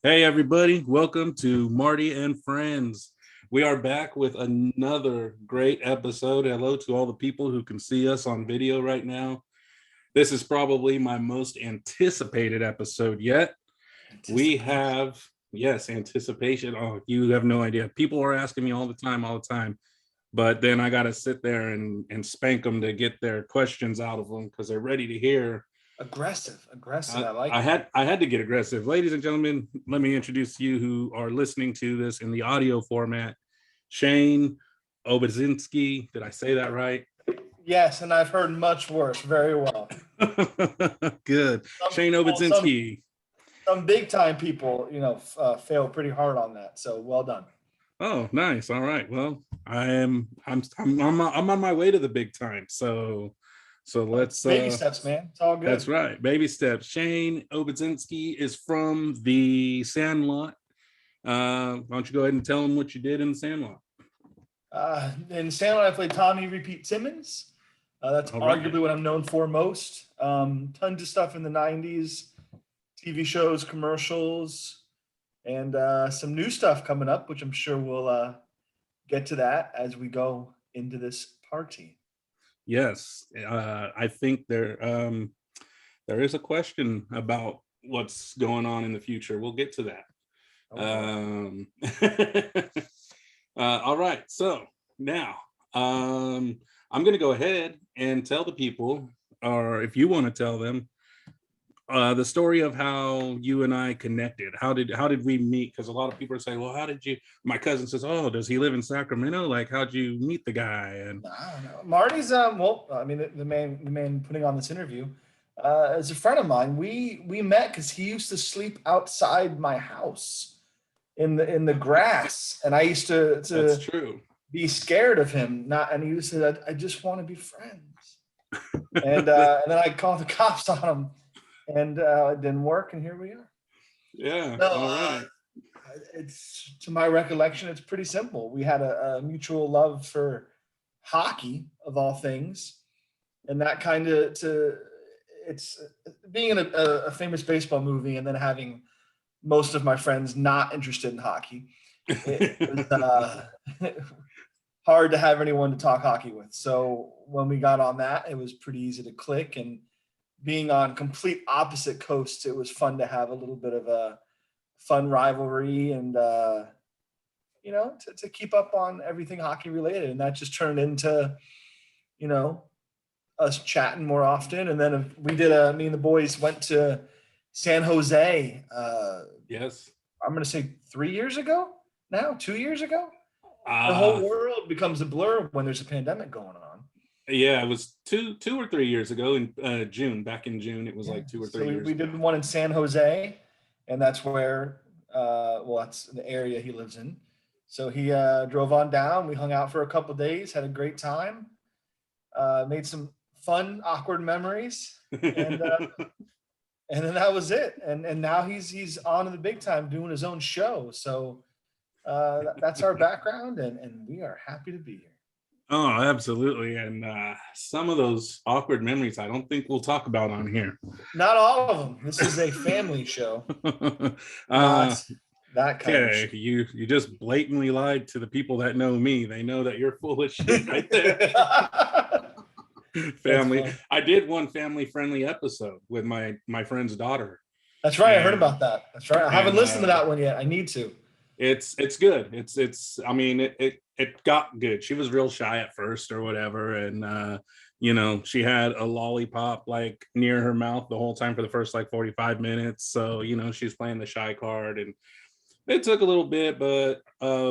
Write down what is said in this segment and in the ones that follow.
Hey, everybody, welcome to Marty and Friends. We are back with another great episode. Hello to all the people who can see us on video right now. This is probably my most anticipated episode yet. We have, yes, anticipation. Oh, you have no idea. People are asking me all the time. But then I got to sit there and spank them to get their questions out of them because they're ready to hear. Aggressive. I I, like I it. had to get aggressive. Ladies and gentlemen, let me introduce you who are listening to this in the audio format. Shane Obedzinski. Did I say that right? Yes, and I've heard much worse. Very well. Good. Some Shane people, some Obedzinski. some big time people, fail pretty hard on that. So well done. Oh, nice. All right. Well, I'm on my way to the big time. So It's let's baby steps, man. It's all that's good. right. Baby steps. Shane Obedzinski is from the Sandlot. Why don't you go ahead and tell them what you did in the Sandlot? In Sandlot, I played Tommy Repeat Simmons. That's All right. arguably what I'm known for most. Tons of stuff in the '90s, TV shows, commercials, and some new stuff coming up, which I'm sure we'll get to that as we go into this party. Yes, I think there is a question about what's going on in the future. We'll get to that. Oh boy. All right, so now I'm going to go ahead and tell the people, or if you want to tell them, the story of how you and I connected. How did we meet? Because a lot of people say, "Well, how did you?" My cousin says, "Oh, does he live in Sacramento? Like, how'd you meet the guy?" And I don't know. Marty's well, I mean the man putting on this interview is a friend of mine. We met because he used to sleep outside my house in the grass, and I used to that's to true. be scared of him. Not, and he used to say, I just want to be friends. And then I called the cops on him, and it didn't work, and here we are. Yeah. No, All right. it's to my recollection, it's pretty simple. We had a mutual love for hockey, of all things, and that kind of to it's being in a famous baseball movie and then having most of my friends not interested in hockey. It was hard to have anyone to talk hockey with. So when we got on that, it was pretty easy to click. And being on complete opposite coasts, it was fun to have a little bit of a fun rivalry and to keep up on everything hockey related. And that just turned into you know us chatting more often. And then we did me and the boys went to San Jose. Yes. I'm going to say 3 years ago now, 2 years ago. The Uh whole world becomes a blur when there's a pandemic going on. yeah, it was two or 3 years ago in June. Back in June, it was Yeah. like two or So three we years did ago. one in San Jose, and that's where, that's the area he lives in. So he drove on down. We hung out for a couple days, had a great time, made some fun, awkward memories, and and then that was it. And now he's on to the big time doing his own show. So that's our background, and we are happy to be here. Oh, absolutely. And some of those awkward memories I don't think we'll talk about on here. Not all of them. This is a family show, uh not that kind of show. okay, you just blatantly lied to the people that know me. They know that you're full of shit right there. That's Family. funny. I did one family friendly episode with my friend's daughter. That's right. I heard And about that. That's right. I haven't and listened to that one yet. I need to. it's good. It's I mean it got good. She was real shy at first or whatever, and she had a lollipop like near her mouth the whole time for the first like 45 minutes. So she was playing the shy card, and it took a little bit, but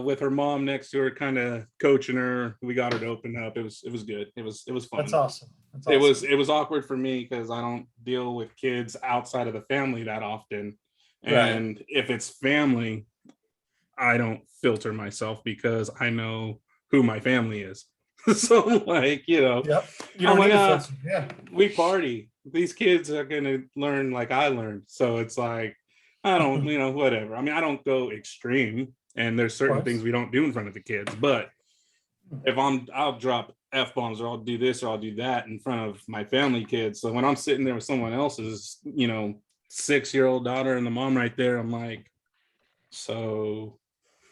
with her mom next to her kind of coaching her, we got her to open up. It was good. It was That's fun. awesome. That's it was awesome. it was awkward for me because I don't deal with kids outside of the family that often, Right. and if it's family, I don't filter myself because I know who my family is. So like, Yep. You I'm don't like, need to filter. Yeah. we party. These kids are gonna learn like I learned. So it's like, I don't, Of whatever. I mean, I don't go extreme, and there's certain things course. we don't do in front of the kids. But if I'll drop F bombs, or I'll do this or I'll do that in front of my family kids. So when I'm sitting there with someone else's, 6-year-old daughter and the mom right there, I'm like, So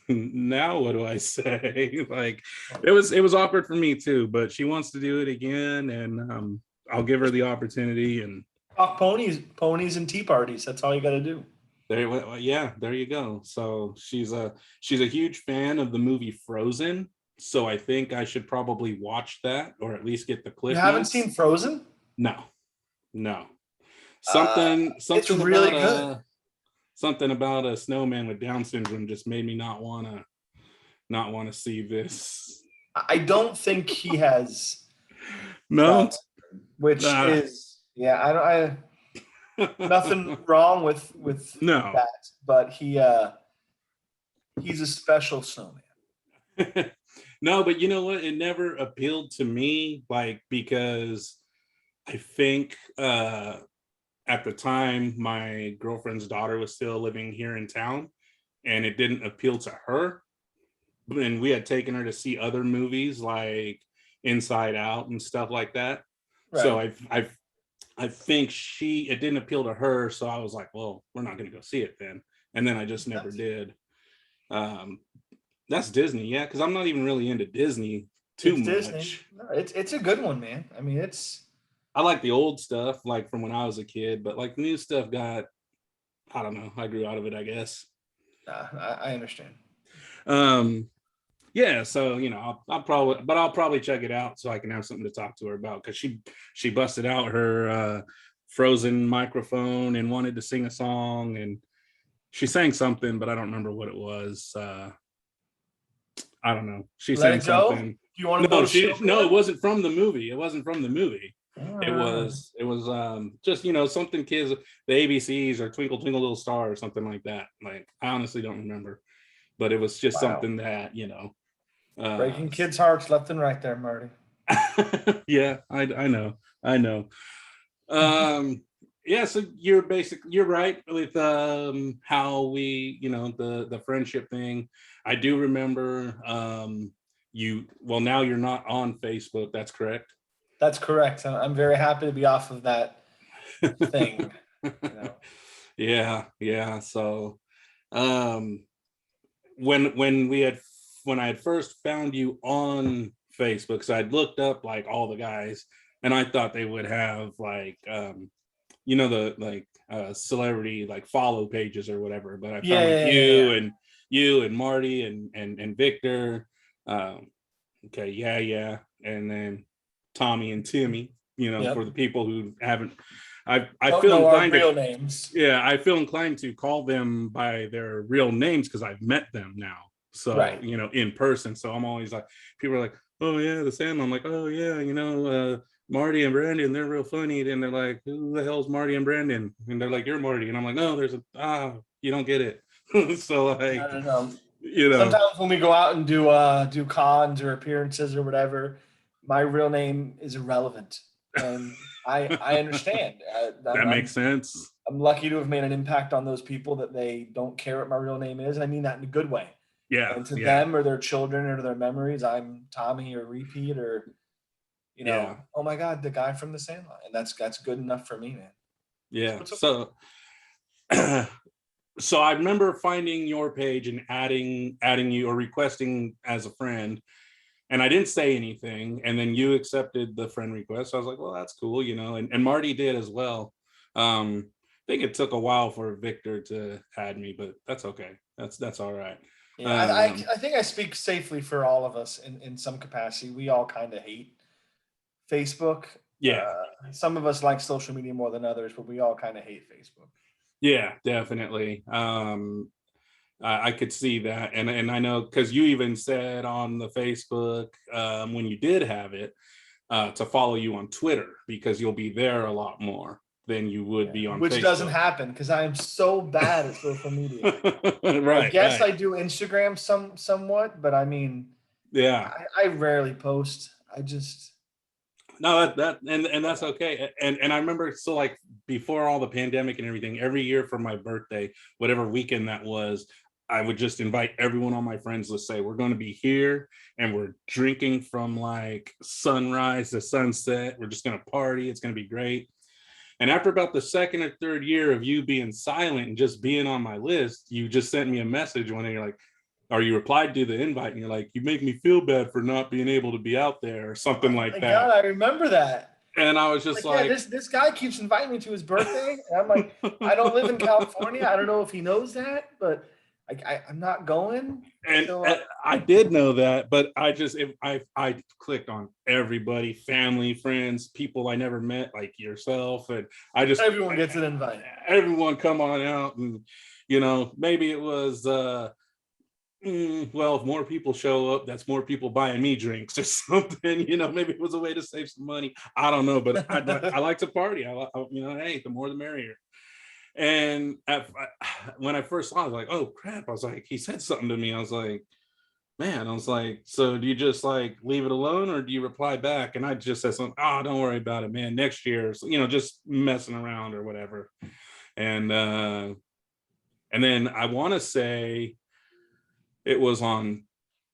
now what do I say? Like it was awkward for me too, but she wants to do it again, and I'll give her the opportunity. And Talk ponies and tea parties. That's all you got to do. yeah, there you go. So she's a huge fan of the movie Frozen. So I think I should probably watch that, or at least get the You cliff haven't notes. seen Frozen? No, no. It's Something really about good. something about a snowman with Down syndrome just made me not want to see this. I don't think he has Down No. syndrome, which uh, is yeah. I nothing wrong with no. that, but he's a special snowman. No, but you know what? It never appealed to me, like, because I think at the time my girlfriend's daughter was still living here in town, and it didn't appeal to her. And we had taken her to see other movies like Inside Out and stuff like that. So Right. I think it didn't appeal to her. So I was like, well, we're not going to go see it then. And then I just never did. Um, that's Disney, yeah, because I'm not even really into Disney too It's Disney. much. No, it's a good one, man. I mean, it's I like the old stuff, like from when I was a kid, but like new stuff I don't know, I grew out of it, I guess. I understand. Um, yeah, so I'll probably check it out so I can have something to talk to her about, because she busted out her Frozen microphone and wanted to sing a song, and she sang something, but I don't remember what it was. I don't know. She Let sang it go. Do something. you want to go No, to show me no, it one? wasn't from the movie. It wasn't from the movie. Ah, It was just something kids, the ABCs or Twinkle Twinkle Little Star or something like that. Like, I honestly don't remember, but it was just wow. something that uh Breaking kids' hearts left and right there, Marty. yeah, I know. Um yeah, so you're right with how we, the friendship thing. I do remember now you're not on Facebook, that's correct. That's correct. I'm very happy to be off of that thing. You know. Yeah. So um when I had first found you on Facebook, so I'd looked up like all the guys, and I thought they would have like the like celebrity like follow pages or whatever, but I Yeah, found like yeah, yeah, yeah. you and Marty and Victor. Okay, yeah, and then Tommy and Timmy. Yep. For the people who haven't, I Don't feel know our inclined to, real names. yeah, I feel inclined to call them by their real names because I've met them now. So, Right. in person. So I'm always like, people are like, oh yeah, the Sandlot. I'm like, oh yeah, Marty and Brandon, they're real funny. Then they're like, who the hell's Marty and Brandon? And they're like, you're Marty. And I'm like, no, you don't get it. So like, No, no, no. you know, Sometimes when we go out and do cons or appearances or whatever, my real name is irrelevant, and I understand. that makes sense. I'm lucky to have made an impact on those people that they don't care what my real name is, and I mean that in a good way. Yeah, And to yeah, them or their children or their memories, I'm Tommy or Repeat or yeah, oh my God, the guy from the Sandlot, and that's good enough for me, man. yeah. So So so I remember finding your page and adding you or requesting as a friend, and I didn't say anything, and then you accepted the friend request. So I was like, well, that's cool, and Marty did as well. I think it took a while for Victor to add me, but that's okay. That's all right. yeah, Um, I think I speak safely for all of us in some capacity. We all kind of hate Facebook. yeah, Some of us like social media more than others, but we all kind of hate Facebook. yeah, definitely. I could see that, and I know because you even said on the Facebook when you did have it to follow you on Twitter because you'll be there a lot more than you would be on Which doesn't Facebook. happen because I am so bad at social media. I Right, guess right. I do Instagram somewhat, but I mean, Yeah. I rarely post. I just No, and that's okay. And I remember, so like before all the pandemic and everything, every year for my birthday, whatever weekend that was, I would just invite everyone on my friends list, say we're going to be here and we're drinking from like sunrise to sunset. We're just going to party. It's going to be great. And after about the second or third year of you being silent and just being on my list, you just sent me a message when you're like, or you replied to the invite and you're like, you make me feel bad for not being able to be out there or something like My that. God, I remember that. And I was just like, yeah, this guy keeps inviting me to his birthday. And I'm like, I don't live in California. I don't know if he knows that, but I'm not going. And So, I did know that, but I clicked on everybody, family, friends, people I never met, like yourself, and everyone gets an invite. Everyone come on out, and maybe it was well, if more people show up, that's more people buying me drinks or something. Maybe it was a way to save some money. I don't know, but I like to party. Hey, the more the merrier. And when I first saw it, I was like, oh crap. I was like, he said something to me. I was like, man, I was like, so do you just like leave it alone or do you reply back? And I just said something, oh, don't worry about it, man. Next year, just messing around or whatever. And then I want to say it was on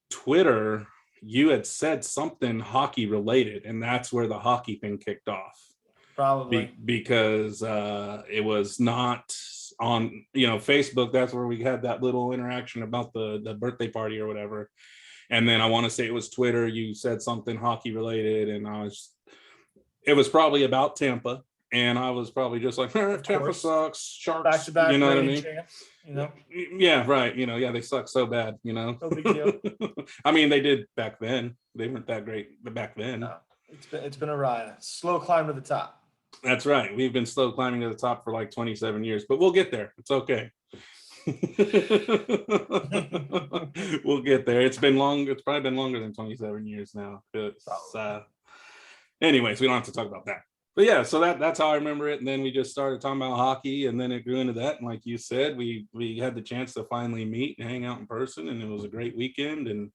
Twitter, you had said something hockey related, and that's where the hockey thing kicked off. Probably because it was not on Facebook. That's where we had that little interaction about the birthday party or whatever. And then I want to say it was Twitter, you said something hockey related, and it was probably about Tampa, and I was probably just like, Tampa sucks, Sharks, back-to-back, you know what I mean? Champs, Yeah, right. Yeah, they suck so bad, No big deal. I mean, they did back then. They weren't that great back then. No, it's been a ride, a slow climb to the top. That's right. We've been slow climbing to the top for like 27 years, but we'll get there. It's okay. We'll get there. It's been long. It's probably been longer than 27 years now. Anyways, we don't have to talk about that. But yeah, so that's how I remember it. And then we just started talking about hockey, and then it grew into that. And like you said, we had the chance to finally meet and hang out in person, and it was a great weekend. And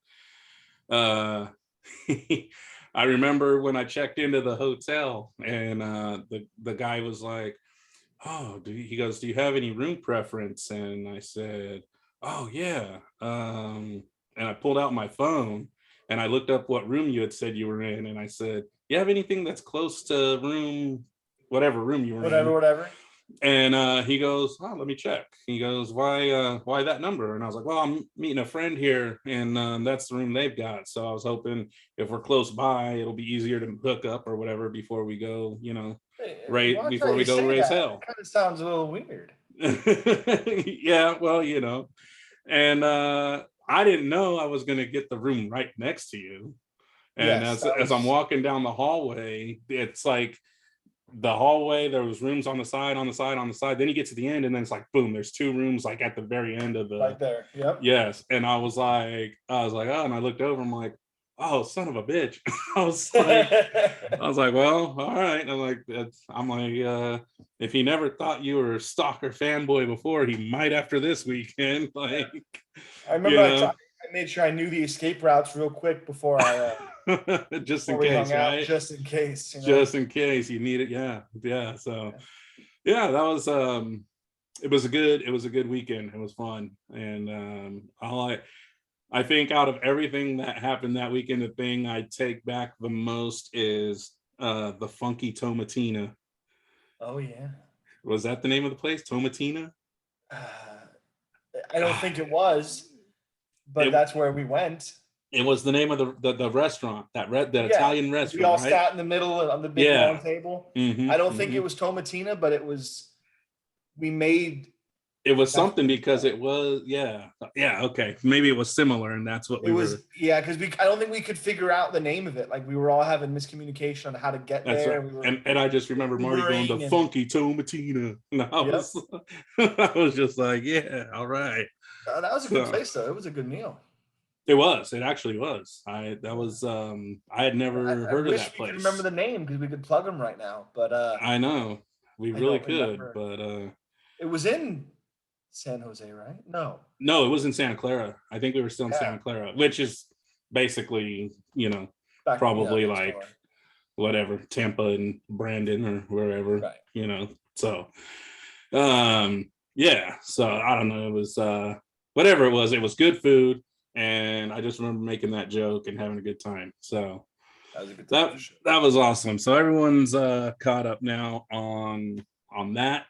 I remember when I checked into the hotel, and the guy was like, oh, he goes, do you have any room preference? And I said, oh yeah. And I pulled out my phone and I looked up what room you had said you were in, and I said, you have anything that's close to whatever room you were in? Whatever. And he goes, oh, let me check. He goes, why that number? And I was like, well, I'm meeting a friend here, and that's the room they've got. So I was hoping if we're close by, it'll be easier to hook up or whatever before we go, right before we go raise hell. It kind of sounds a little weird. Yeah, well, and I didn't know I was going to get the room right next to you. And yes, as I'm walking down the hallway, it's like the hallway, there was rooms on the side. Then you get to the end, and then it's like, boom, there's two rooms like at the very end of the right there. Yep. Yes. And I was like, oh, and I looked over, I'm like, oh, son of a bitch. I was like, well, all right. And I'm like, if he never thought you were a stalker fanboy before, he might after this weekend. Like, I remember I made sure I knew the escape routes real quick before I just in case, right? Just in case. Just in case you need it. Yeah. So yeah, that was it was a good weekend. It was fun. And I think out of everything that happened that weekend, the thing I take back the most is the Funky Tomatina. Oh yeah. Was that the name of the place? Tomatina? I don't think it was, but that's where we went. It was the name of the restaurant, that Italian restaurant. We all sat in the middle on the big long table. Mm-hmm, I don't think it was Tomatina, but we made. It was something because it was, okay. Maybe it was similar, and that's what because I don't think we could figure out the name of it. Like we were all having miscommunication on how to get there. Right. And I just remember Marty going to Funky Tomatina. And I was just like, yeah, all right. That was a good place, though. It was a good meal. It was. It actually was. I had never heard of that place. I could remember the name because we could plug them right now. But I know we really could. But it was in San Jose, right? No, it was in Santa Clara. I think we were still in Santa Clara, which is basically, probably like whatever, Tampa and Brandon or wherever, right. So, so I don't know. It was whatever it was good food. And I just remember making that joke and having a good time. So That was a good time for sure. That was awesome. So everyone's caught up now on that.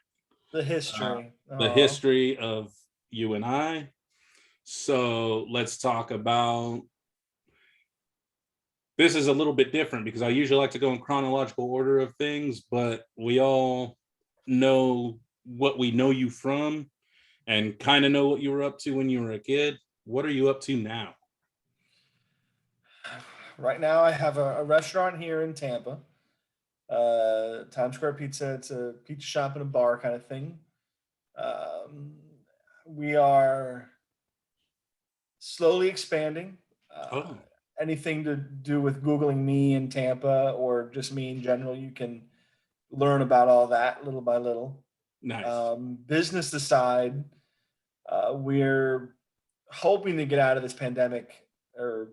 The history. The history of you and I. So let's talk about, this is a little bit different because I usually like to go in chronological order of things, but we all know what we know you from and kind of know what you were up to when you were a kid. What are you up to now? Right now, I have a restaurant here in Tampa, Times Square Pizza. It's a pizza shop and a bar kind of thing. We are slowly expanding. Oh, Anything to do with Googling me in Tampa or just me in general, you can learn about all that little by little. nice. Business aside, we're hoping to get out of this pandemic, or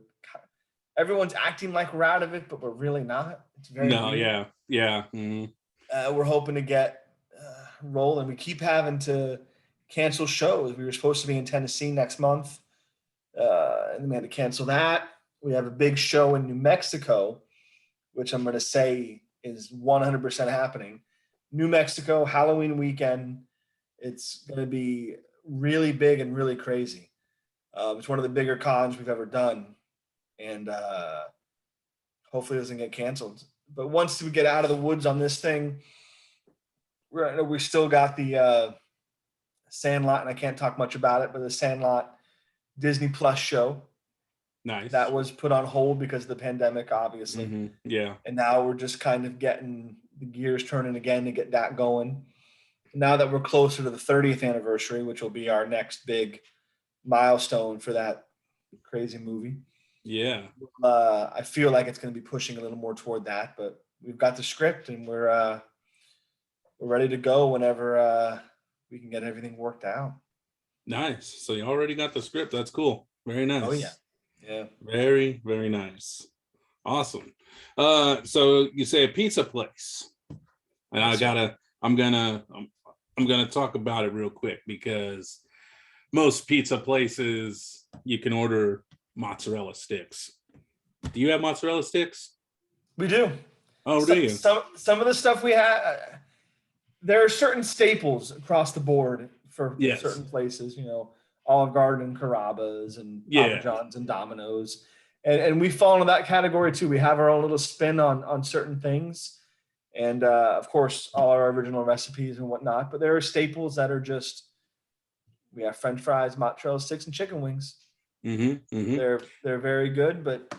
everyone's acting like we're out of it, but we're really not. It's very No, weird. yeah. Mhm. We're hoping to get rolling. We keep having to cancel shows. We were supposed to be in Tennessee next month, and then we had to cancel that. We have a big show in New Mexico, which I'm going to say is 100% happening. New Mexico, Halloween weekend. It's going to be really big and really crazy. It's one of the bigger cons we've ever done, and hopefully it doesn't get canceled. But once we get out of the woods on this thing, we still got the Sandlot, and I can't talk much about it, but the Sandlot Disney Plus show Nice. that was put on hold because of the pandemic, obviously. Mm-hmm. Yeah. And now we're just kind of getting the gears turning again to get that going. Now that we're closer to the 30th anniversary, which will be our next big milestone for that crazy movie. Yeah. I feel like it's going to be pushing a little more toward that, but we've got the script and we're ready to go whenever we can get everything worked out. Nice. So you already got the script. That's cool. Very nice. Oh yeah. Yeah. Very, very nice. Awesome. So you say a pizza place. And Yes, I'm gonna talk about it real quick because most pizza places you can order mozzarella sticks. Do you have mozzarella sticks? we do. Oh, do Some, you? some some of the stuff we have, there are certain staples across the board for Yes. certain places, Olive Garden and Carrabba's and Papa Yeah. John's and Domino's. And we fall into that category too. We have our own little spin on certain things. And of course, all our original recipes and whatnot. But there are staples that are just, we have French fries, mozzarella sticks, and chicken wings. Mm-hmm. Mm-hmm. They're very good, but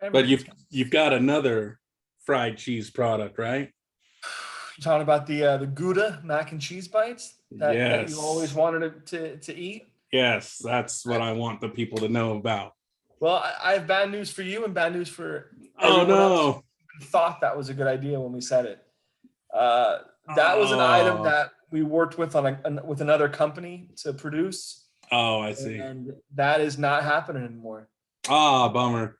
But everything's you've got another fried cheese product, right? You're talking about the Gouda mac and cheese bites that you always Yes. wanted to eat. Yes, that's what I want the people to know about. Well, I have bad news for you and bad news for Oh everyone else no. who thought that was a good idea when we said it. That was an item Oh. that we worked with with another company to produce, Oh, I see. and that is not happening anymore. Ah, bummer.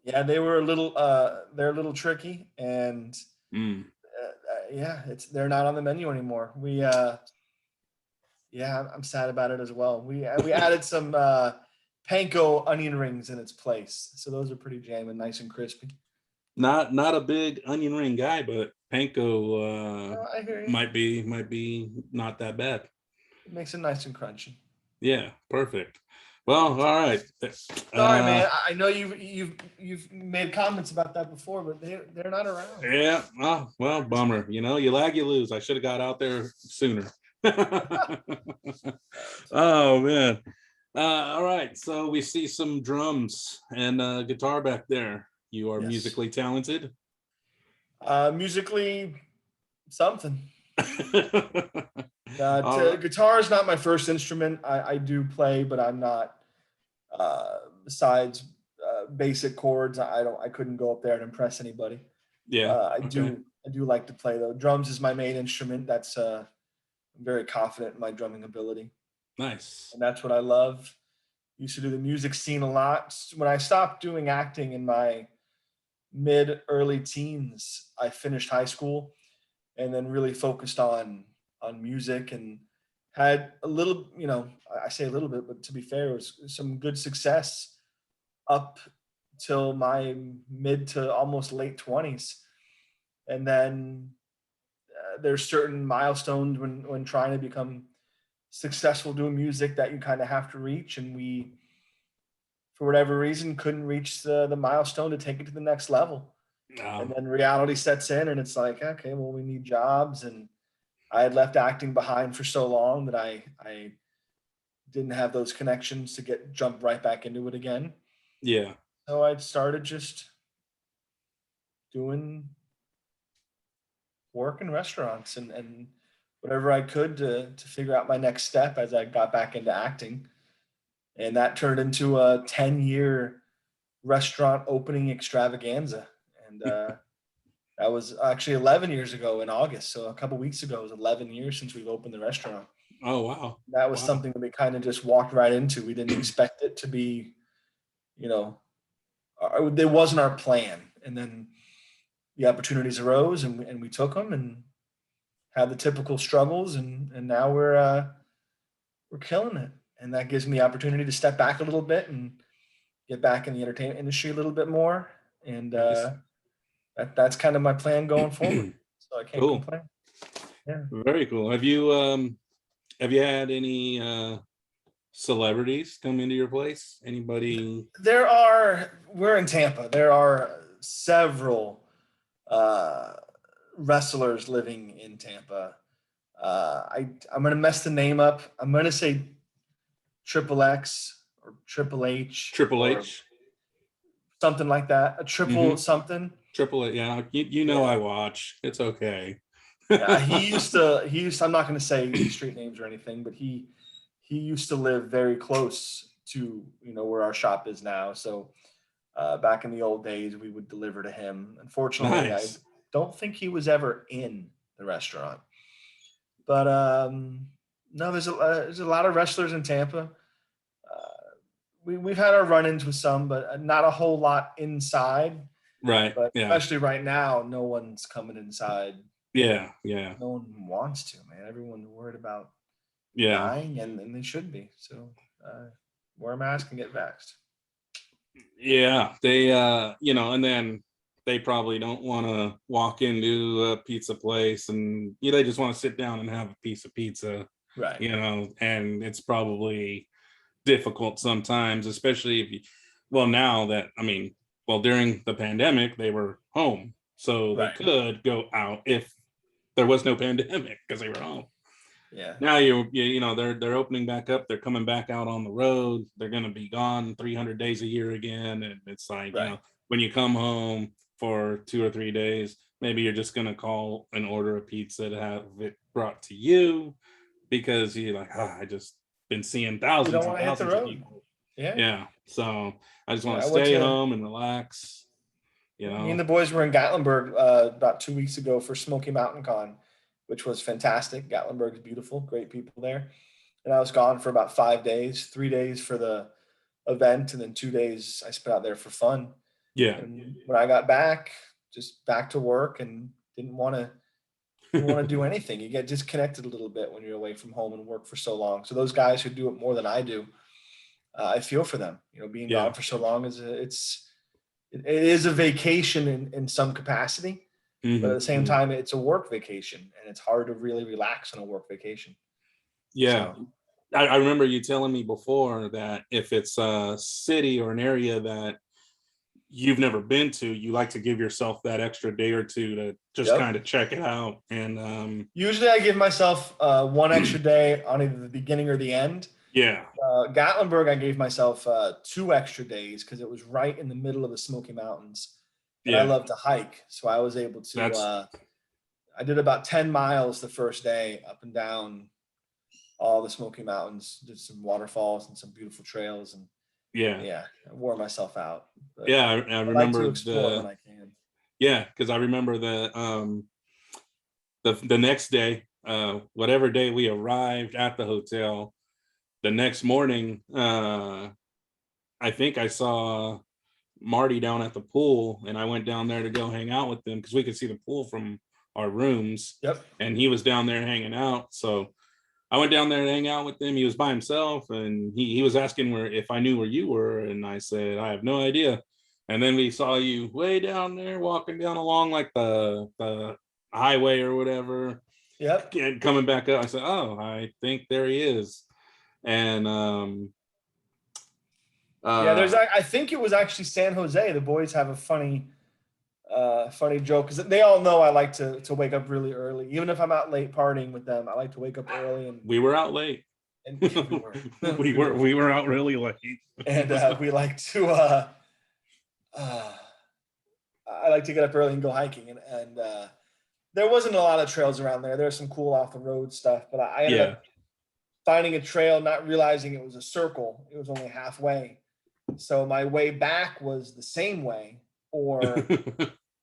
Yeah, they're a little tricky, and Mm. yeah, they're not on the menu anymore. Yeah, I'm sad about it as well. We added some panko onion rings in its place, so those are pretty jamming, nice and crispy. Not a big onion ring guy, but panko I hear you. might be not that bad. It makes it nice and crunchy. Yeah, perfect. Well, all right. Sorry, man. I know you've made comments about that before, but they're not around. Yeah. Oh, well, bummer. You lag, you lose. I should have got out there sooner. Oh man. All right. So we see some drums and guitar back there. You are Yes. musically talented. Musically, something. All right. Guitar is not my first instrument. I do play, but I'm not. Besides basic chords, I couldn't go up there and impress anybody. Yeah. I Okay. do like to play though. Drums is my main instrument. That's I'm very confident in my drumming ability, Nice. and that's what I love. Used to do the music scene a lot. When I stopped doing acting in my mid early teens, I finished high school and then really focused on music and had a little, I say a little bit, but to be fair, it was some good success up till my mid to almost late 20s. And then there's certain milestones when trying to become successful doing music that you kind of have to reach. And we, for whatever reason, couldn't reach the milestone to take it to the next level. And then reality sets in and it's like, okay, well, we need jobs. And I had left acting behind for so long that I didn't have those connections to jump right back into it again. Yeah. So I started just doing work in restaurants and whatever I could to figure out my next step as I got back into acting. And that turned into a 10-year restaurant opening extravaganza. And that was actually 11 years ago in August. So a couple weeks ago, it was 11 years since we've opened the restaurant. Oh, wow. That was something that we kind of just walked right into. We didn't expect it to be, it wasn't our plan. And then the opportunities arose and we took them and had the typical struggles. And now we're killing it. And that gives me the opportunity to step back a little bit and get back in the entertainment industry a little bit more. And Nice. that's kind of my plan going forward. So I can't complain. Yeah. Very cool. Have you had any celebrities come into your place? Anybody? We're in Tampa. There are several wrestlers living in Tampa. I'm gonna mess the name up. I'm gonna say Triple X or Triple H. Triple H. Something like that. A triple something. Triple H, yeah. You know, I watch. It's okay. Yeah, he used to, I'm not gonna say street names or anything, but he used to live very close to where our shop is now. So back in the old days, we would deliver to him. Unfortunately, Nice. I don't think he was ever in the restaurant. But no, there's a lot of wrestlers in Tampa. We've had our run-ins with some, but not a whole lot inside. Right. But yeah. especially right now, no one's coming inside. Yeah. No one wants to, man. Everyone's worried about yeah dying, and they should be. So wear a mask and get vaxxed. Yeah, they and then they probably don't want to walk into a pizza place and they just want to sit down and have a piece of pizza, right? And it's probably difficult sometimes, especially if now that during the pandemic they were home, so they could go out if there was no pandemic because they were home. Yeah. Now they're opening back up. They're coming back out on the road. They're going to be gone 300 days a year again. And it's like, when you come home for 2 or 3 days, maybe you're just going to call and order a pizza to have it brought to you because you're like, I just been seeing thousands and thousands of people. Yeah. So I just want to stay home and relax. Me and the boys were in Gatlinburg about 2 weeks ago for Smoky Mountain Con, which was fantastic. Gatlinburg is beautiful, great people there. And I was gone for about 5 days, 3 days for the event, and then 2 days I spent out there for fun. Yeah. And when I got back, just back to work and didn't want to do anything. You get disconnected a little bit when you're away from home and work for so long. So those guys who do it more than I do, I feel for them. Being gone for so long it is a vacation in some capacity. But at the same time, it's a work vacation, and it's hard to really relax on a work vacation. Yeah. So. I remember you telling me before that if it's a city or an area that you've never been to, you like to give yourself that extra day or two to just kind of check it out. And usually I give myself 1 extra day on either the beginning or the end. Yeah. Gatlinburg, I gave myself 2 extra days because it was right in the middle of the Smoky Mountains. And I love to hike, so I was able to. I did about 10 miles the first day up and down all the Smoky Mountains. Did some waterfalls and some beautiful trails, and I wore myself out. But I remember like to explore when I can. Yeah, because I remember the next day, whatever day we arrived at the hotel, the next morning, I think I saw Marty down at the pool, and I went down there to go hang out with them because we could see the pool from our rooms. And he was down there hanging out, so I went down there to hang out with him. He was by himself, and he was asking if I knew where you were, and I said I have no idea. And then we saw you way down there walking down along like the highway or whatever, Yep. and coming back up. I said, "Oh, I think there he is." And Yeah, I think it was actually San Jose. The boys have a funny joke because they all know I like to wake up really early. Even if I'm out late partying with them, I like to wake up early we were out late. and we were. we were out really late. And we like to I like to get up early and go hiking, and there wasn't a lot of trails around there. There's some cool off the road stuff, but I ended up finding a trail, not realizing it was a circle. It was only halfway. So my way back was the same way, or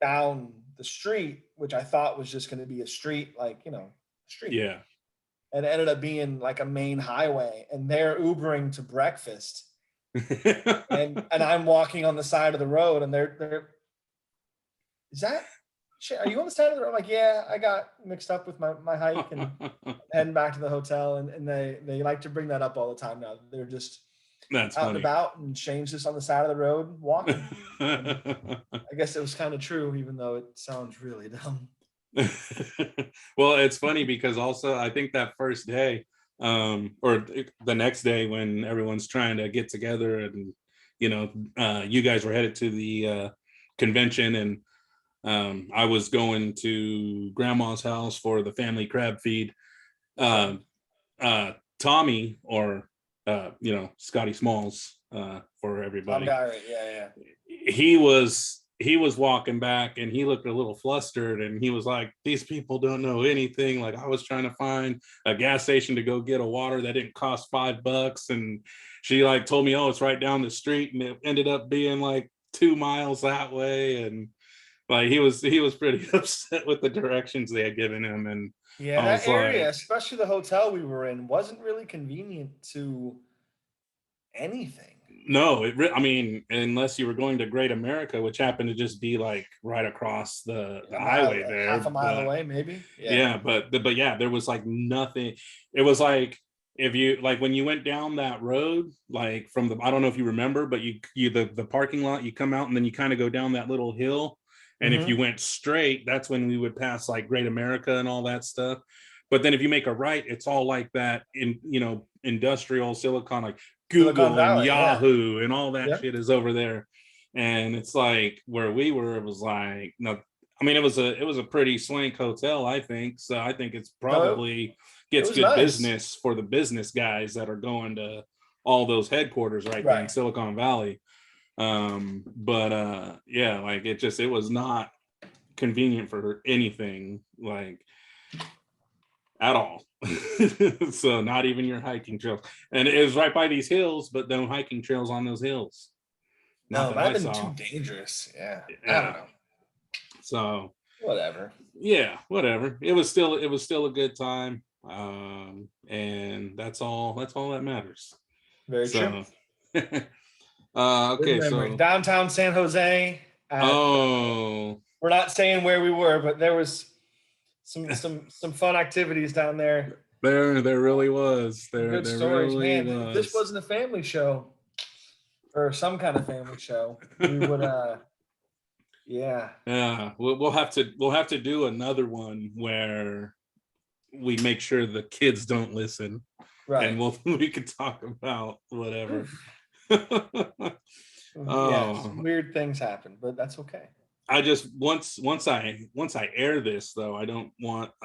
down the street, which I thought was just going to be a street, like, street. Yeah. And it ended up being like a main highway, and they're Ubering to breakfast. and I'm walking on the side of the road, and they're are you on the side of the road? I'm like, yeah, I got mixed up with my hike and heading back to the hotel. And they like to bring that up all the time now. They're just That's out funny. and about and change this on the side of the road walking. I guess it was kind of true, even though it sounds really dumb. Well, it's funny because also I think that first day, or the next day when everyone's trying to get together and you guys were headed to the convention, and I was going to grandma's house for the family crab feed. Tommy, or Scotty Smalls, for everybody. Yeah. He was walking back, and he looked a little flustered, and he was like, "These people don't know anything. Like, I was trying to find a gas station to go get a water that didn't cost $5, and she like told me, oh, it's right down the street, and it ended up being like 2 miles that way." And like he was pretty upset with the directions they had given him. And yeah, that area, especially the hotel we were in, wasn't really convenient to anything. No, I mean, unless you were going to Great America, which happened to just be like right across the highway there, half a mile away, maybe. Yeah, but yeah, there was like nothing. It was like, if you like when you went down that road, like from the, I don't know if you remember, but the parking lot, you come out and then you kind of go down that little hill, and if you went straight, that's when we would pass like Great America and all that stuff. But then if you make a right, it's all like that industrial Silicon, like Google and Yahoo and all that shit is over there. And it's like where we were, it was like, no, I mean, it was a pretty swank hotel, I think. So I think it's probably gets good business for the business guys that are going to all those headquarters right there in Silicon Valley. But yeah, like it was not convenient for anything, like at all. So not even your hiking trails. And it was right by these hills, but no hiking trails on those hills. No, that would have been too dangerous. Yeah. I don't know. So whatever. Yeah, whatever. It was still a good time. And that's all that matters. Very true. Okay, so downtown San Jose. We're not saying where we were, but there was some fun activities down there. There really was. Good stories, really man. If this wasn't a family show, or some kind of family show, we would yeah. We'll have to do another one where we make sure the kids don't listen, right? And we can talk about whatever. Weird things happen, but that's okay. I just once I air this though, I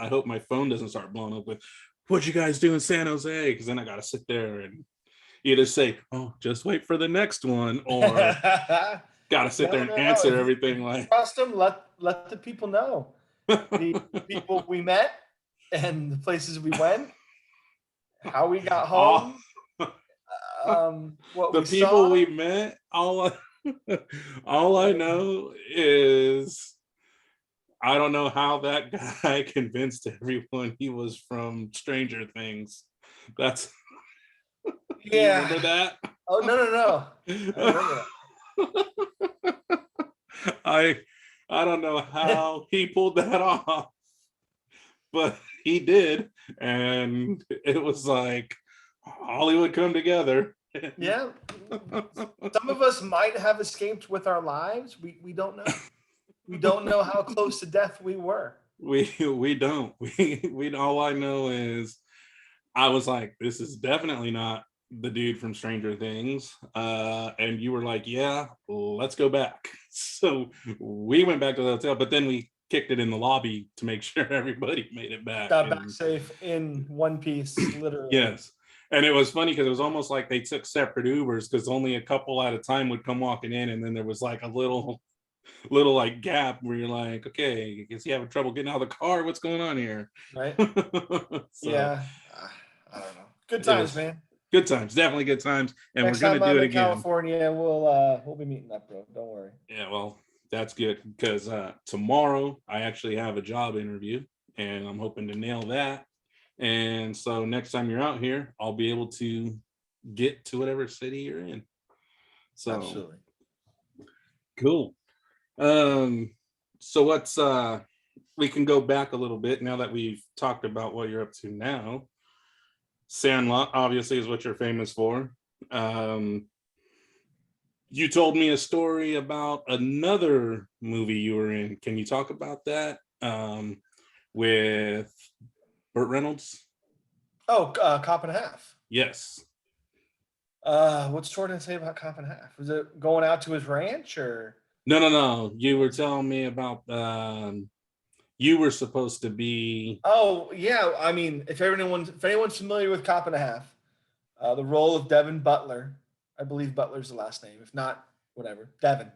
hope my phone doesn't start blowing up with "What'd you guys do in San Jose?" Because then I gotta sit there and either say, "Oh, just wait for the next one," or gotta sit there and answer everything. Like, trust them, let the people know the people we met and the places we went, how we got home, what the we people saw. We met. All I know is I don't know how that guy convinced everyone he was from Stranger Things. That's yeah. You remember that? Oh no. I remember that. I don't know how he pulled that off, but he did, and it was like Hollywood come together. Yeah. Some of us might have escaped with our lives. We don't know. We don't know how close to death we were. We don't. We all I know is I was like, this is definitely not the dude from Stranger Things. And you were like, yeah, let's go back. So we went back to the hotel, but then we kicked it in the lobby to make sure everybody made it back. Got back safe in one piece, literally. Yes. And it was funny because it was almost like they took separate Ubers because only a couple at a time would come walking in. And then there was like a little like gap where you're like, okay, is he having trouble getting out of the car? What's going on here? Right. So yeah. I don't know. Good it times, was man. good times, definitely good times. And Next we're gonna time do I'm it in again. California, we'll be meeting up, bro. Don't worry. Yeah, well, that's good because tomorrow I actually have a job interview and I'm hoping to nail that. And so next time you're out here, I'll be able to get to whatever city you're in. So Absolutely. Cool. So let's we can go back a little bit now that we've talked about what you're up to now. Sandlot obviously is what you're famous for. You told me a story about another movie you were in. Can you talk about that? With Burt Reynolds? Oh, Coffin Half. Yes. What's Jordan say about Coffin Half? Was it going out to his ranch or? No. You were telling me about you were supposed to be. Oh yeah, I mean, if anyone's familiar with Coffin Half, the role of Devin Butler, I believe Butler's the last name. If not, whatever, Devin,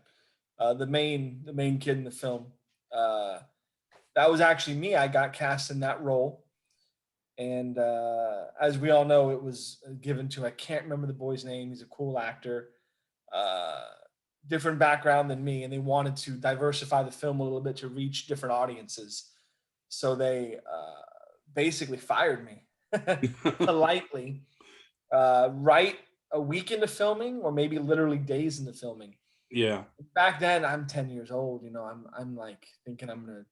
the main kid in the film. That was actually me. I got cast in that role. And as we all know, it was given to, I can't remember the boy's name. He's a cool actor, different background than me. And they wanted to diversify the film a little bit to reach different audiences. So they basically fired me politely right a week into filming, or maybe literally days into filming. Yeah. Back then, I'm 10 years old. You know, I'm like thinking I'm going to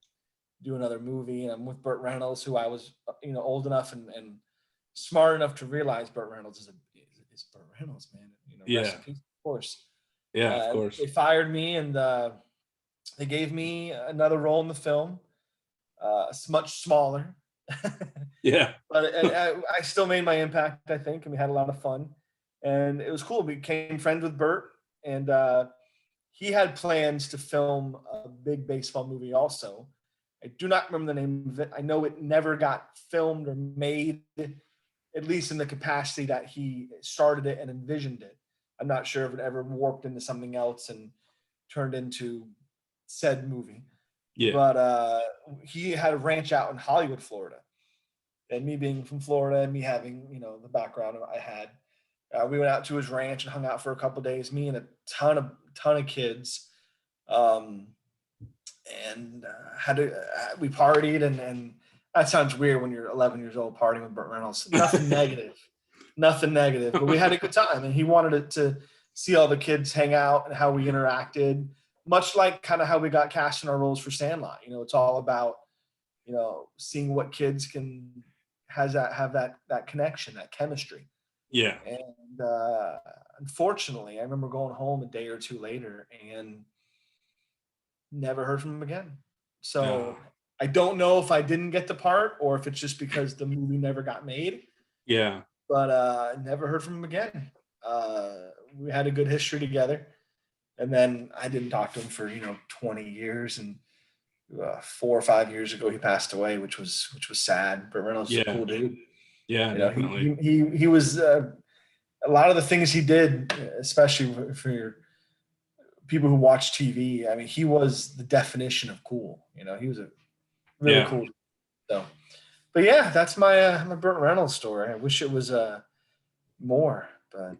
do another movie, and I'm with Burt Reynolds, who I was, old enough and smart enough to realize Burt Reynolds is Burt Reynolds, man. Yeah. Rest in peace, of course. Yeah, of course. They fired me, and they gave me another role in the film, much smaller. Yeah. But I still made my impact, I think, and we had a lot of fun, and it was cool. We became friends with Burt, and he had plans to film a big baseball movie also. I do not remember the name of it. I know it never got filmed or made, at least in the capacity that he started it and envisioned it. I'm not sure if it ever warped into something else and turned into said movie. Yeah. But he had a ranch out in Hollywood, Florida. And me being from Florida and me having, the background I had, we went out to his ranch and hung out for a couple of days, me and a ton of kids. And we partied, and that sounds weird when you're 11 years old partying with Burt Reynolds. Nothing negative, but we had a good time, and he wanted it to see all the kids hang out and how we interacted, much like kind of how we got cast in our roles for Sandlot. It's all about, seeing what kids can have that connection, that chemistry. Yeah. And unfortunately, I remember going home a day or two later and never heard from him again. So I don't know if I didn't get the part or if it's just because the movie never got made. Yeah. But never heard from him again. We had a good history together. And then I didn't talk to him for, 20 years. And 4 or 5 years ago, he passed away, which was sad. But Reynolds is a cool dude. Yeah, definitely. He was a lot of the things he did, especially for your people who watch TV. I mean, he was the definition of cool. He was a really cool. So, but yeah, that's my Burt Reynolds story. I wish it was more, but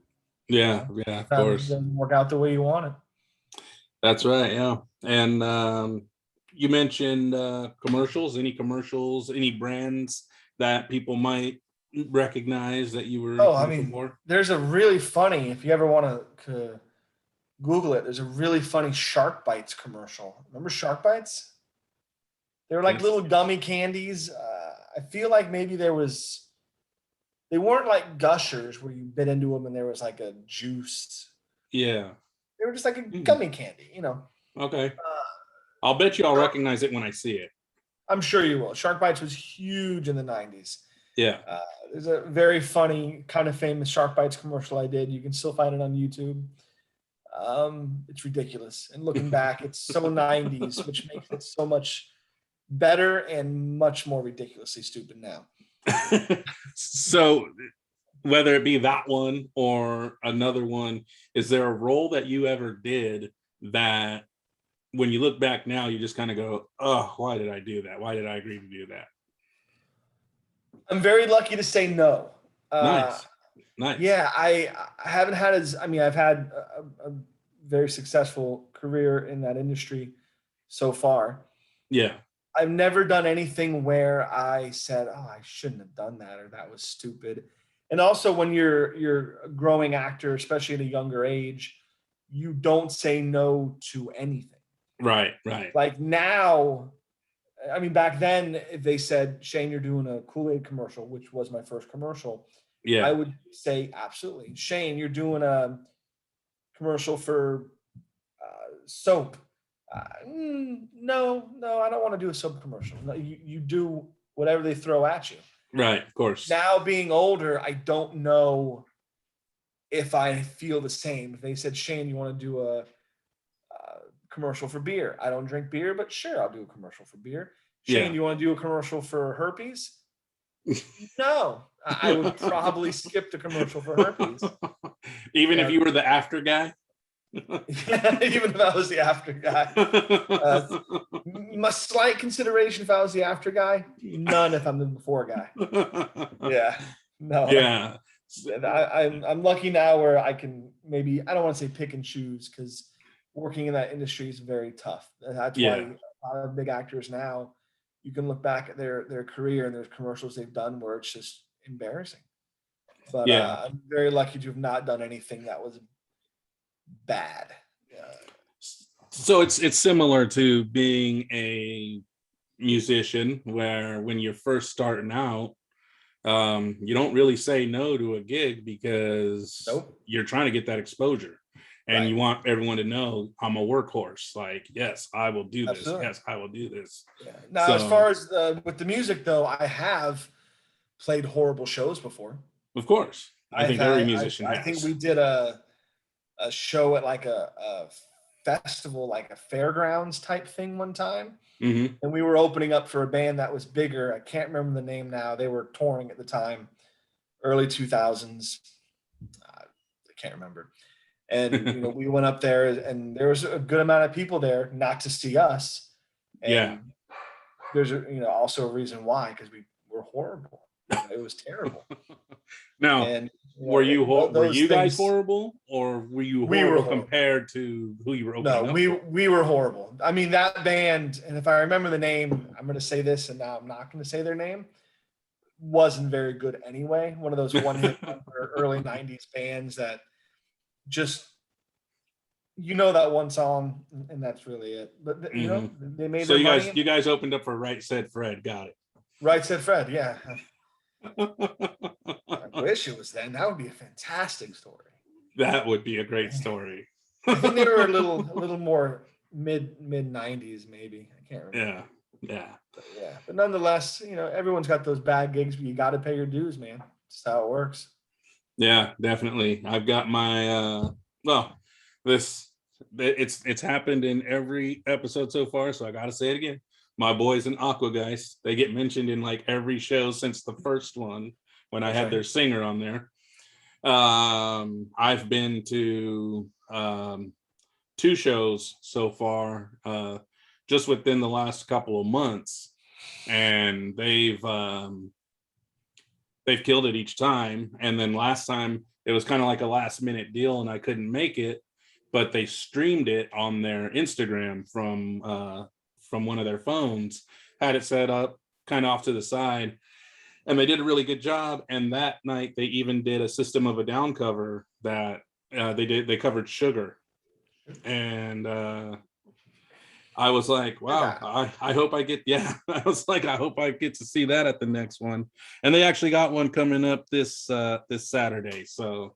yeah, of course. It doesn't work out the way you want it. That's right. Yeah, and you mentioned commercials. Any commercials? Any brands that people might recognize that you were? Oh, I mean, there's a really funny. If you ever want to Google it, there's a really funny Shark Bites commercial. Remember Shark Bites? They were like little gummy candies. I feel like maybe there was they weren't like gushers where you bit into them and there was like a juice. Yeah. They were just like a gummy candy, you know. Okay. I'll bet you I'll recognize it when I see it. I'm sure you will. Shark Bites was huge in the 90s. Yeah. There's a very funny, kind of famous Shark Bites commercial I did. You can still find it on YouTube. It's ridiculous. And looking back, it's so 90s, which makes it so much better and much more ridiculously stupid now. So whether it be that one or another one, is there a role that you ever did that when you look back now, you just kind of go, oh, why did I do that? Why did I agree to do that? I'm very lucky to say no. Nice. Yeah, I haven't had I've had a very successful career in that industry so far. Yeah. I've never done anything where I said, oh, I shouldn't have done that, or that was stupid. And also when you're a growing actor, especially at a younger age, you don't say no to anything. Right. Like now, I mean, back then, if they said, Shane, you're doing a Kool-Aid commercial, which was my first commercial, yeah, I would say, absolutely. Shane, you're doing a commercial for soap. No, I don't want to do a soap commercial. No, you do whatever they throw at you. Right, of course. Now being older, I don't know if I feel the same. If they said, Shane, you want to do a commercial for beer? I don't drink beer, but sure, I'll do a commercial for beer. Shane, you want to do a commercial for herpes? No, I would probably skip the commercial for herpes. Even if you were the after guy? Even if I was the after guy. My slight consideration if I was the after guy, none if I'm the before guy. Yeah. No. Yeah. I'm lucky now where I can maybe, I don't want to say pick and choose, because working in that industry is very tough. That's why a lot of big actors now, you can look back at their career and there's commercials they've done where it's just embarrassing. But I'm very lucky to have not done anything that was bad. So it's similar to being a musician, where when you're first starting out, you don't really say no to a gig because you're trying to get that exposure. And you want everyone to know I'm a workhorse. Like, yes, I will do this. Absolutely. Yes, I will do this. Yeah. Now, as far as with the music, though, I have played horrible shows before. Of course. I think every musician has. I think we did a show at like a festival, like a fairgrounds type thing one time. Mm-hmm. And we were opening up for a band that was bigger. I can't remember the name now. They were touring at the time, early 2000s. I can't remember. And we went up there, and there was a good amount of people there, not to see us. And there's also a reason why, because we were horrible. It was terrible. Now, and were you guys horrible, or were you horrible compared to who you were opening up for? We were horrible. I mean, that band, and if I remember the name, I'm going to say this, and now I'm not going to say their name, wasn't very good anyway. One of those one-hit early 90s bands that just, that one song, and that's really it. But they made their money. You guys opened up for Right Said Fred. Got it. Right Said Fred. Yeah. I wish it was then. That would be a fantastic story. That would be a great story. I think they were a little more mid 90s, maybe. I can't remember. Yeah. But nonetheless, everyone's got those bad gigs, but you got to pay your dues, man. That's how it works. Yeah, definitely. I've got my it's happened in every episode so far, so I gotta say it again. My boys in Aqua Guys, they get mentioned in like every show since the first one when I had their singer on there. I've been to 2 shows so far, just within the last couple of months, and they've killed it each time. And then last time it was kind of like a last minute deal and I couldn't make it, but they streamed it on their Instagram from one of their phones, had it set up kind of off to the side, and they did a really good job. And that night they even did a System of a Down cover that they covered Sugar. And I was like, wow, that. I hope I get, yeah, I was like, I hope I get to see that at the next one. And they actually got one coming up this Saturday. So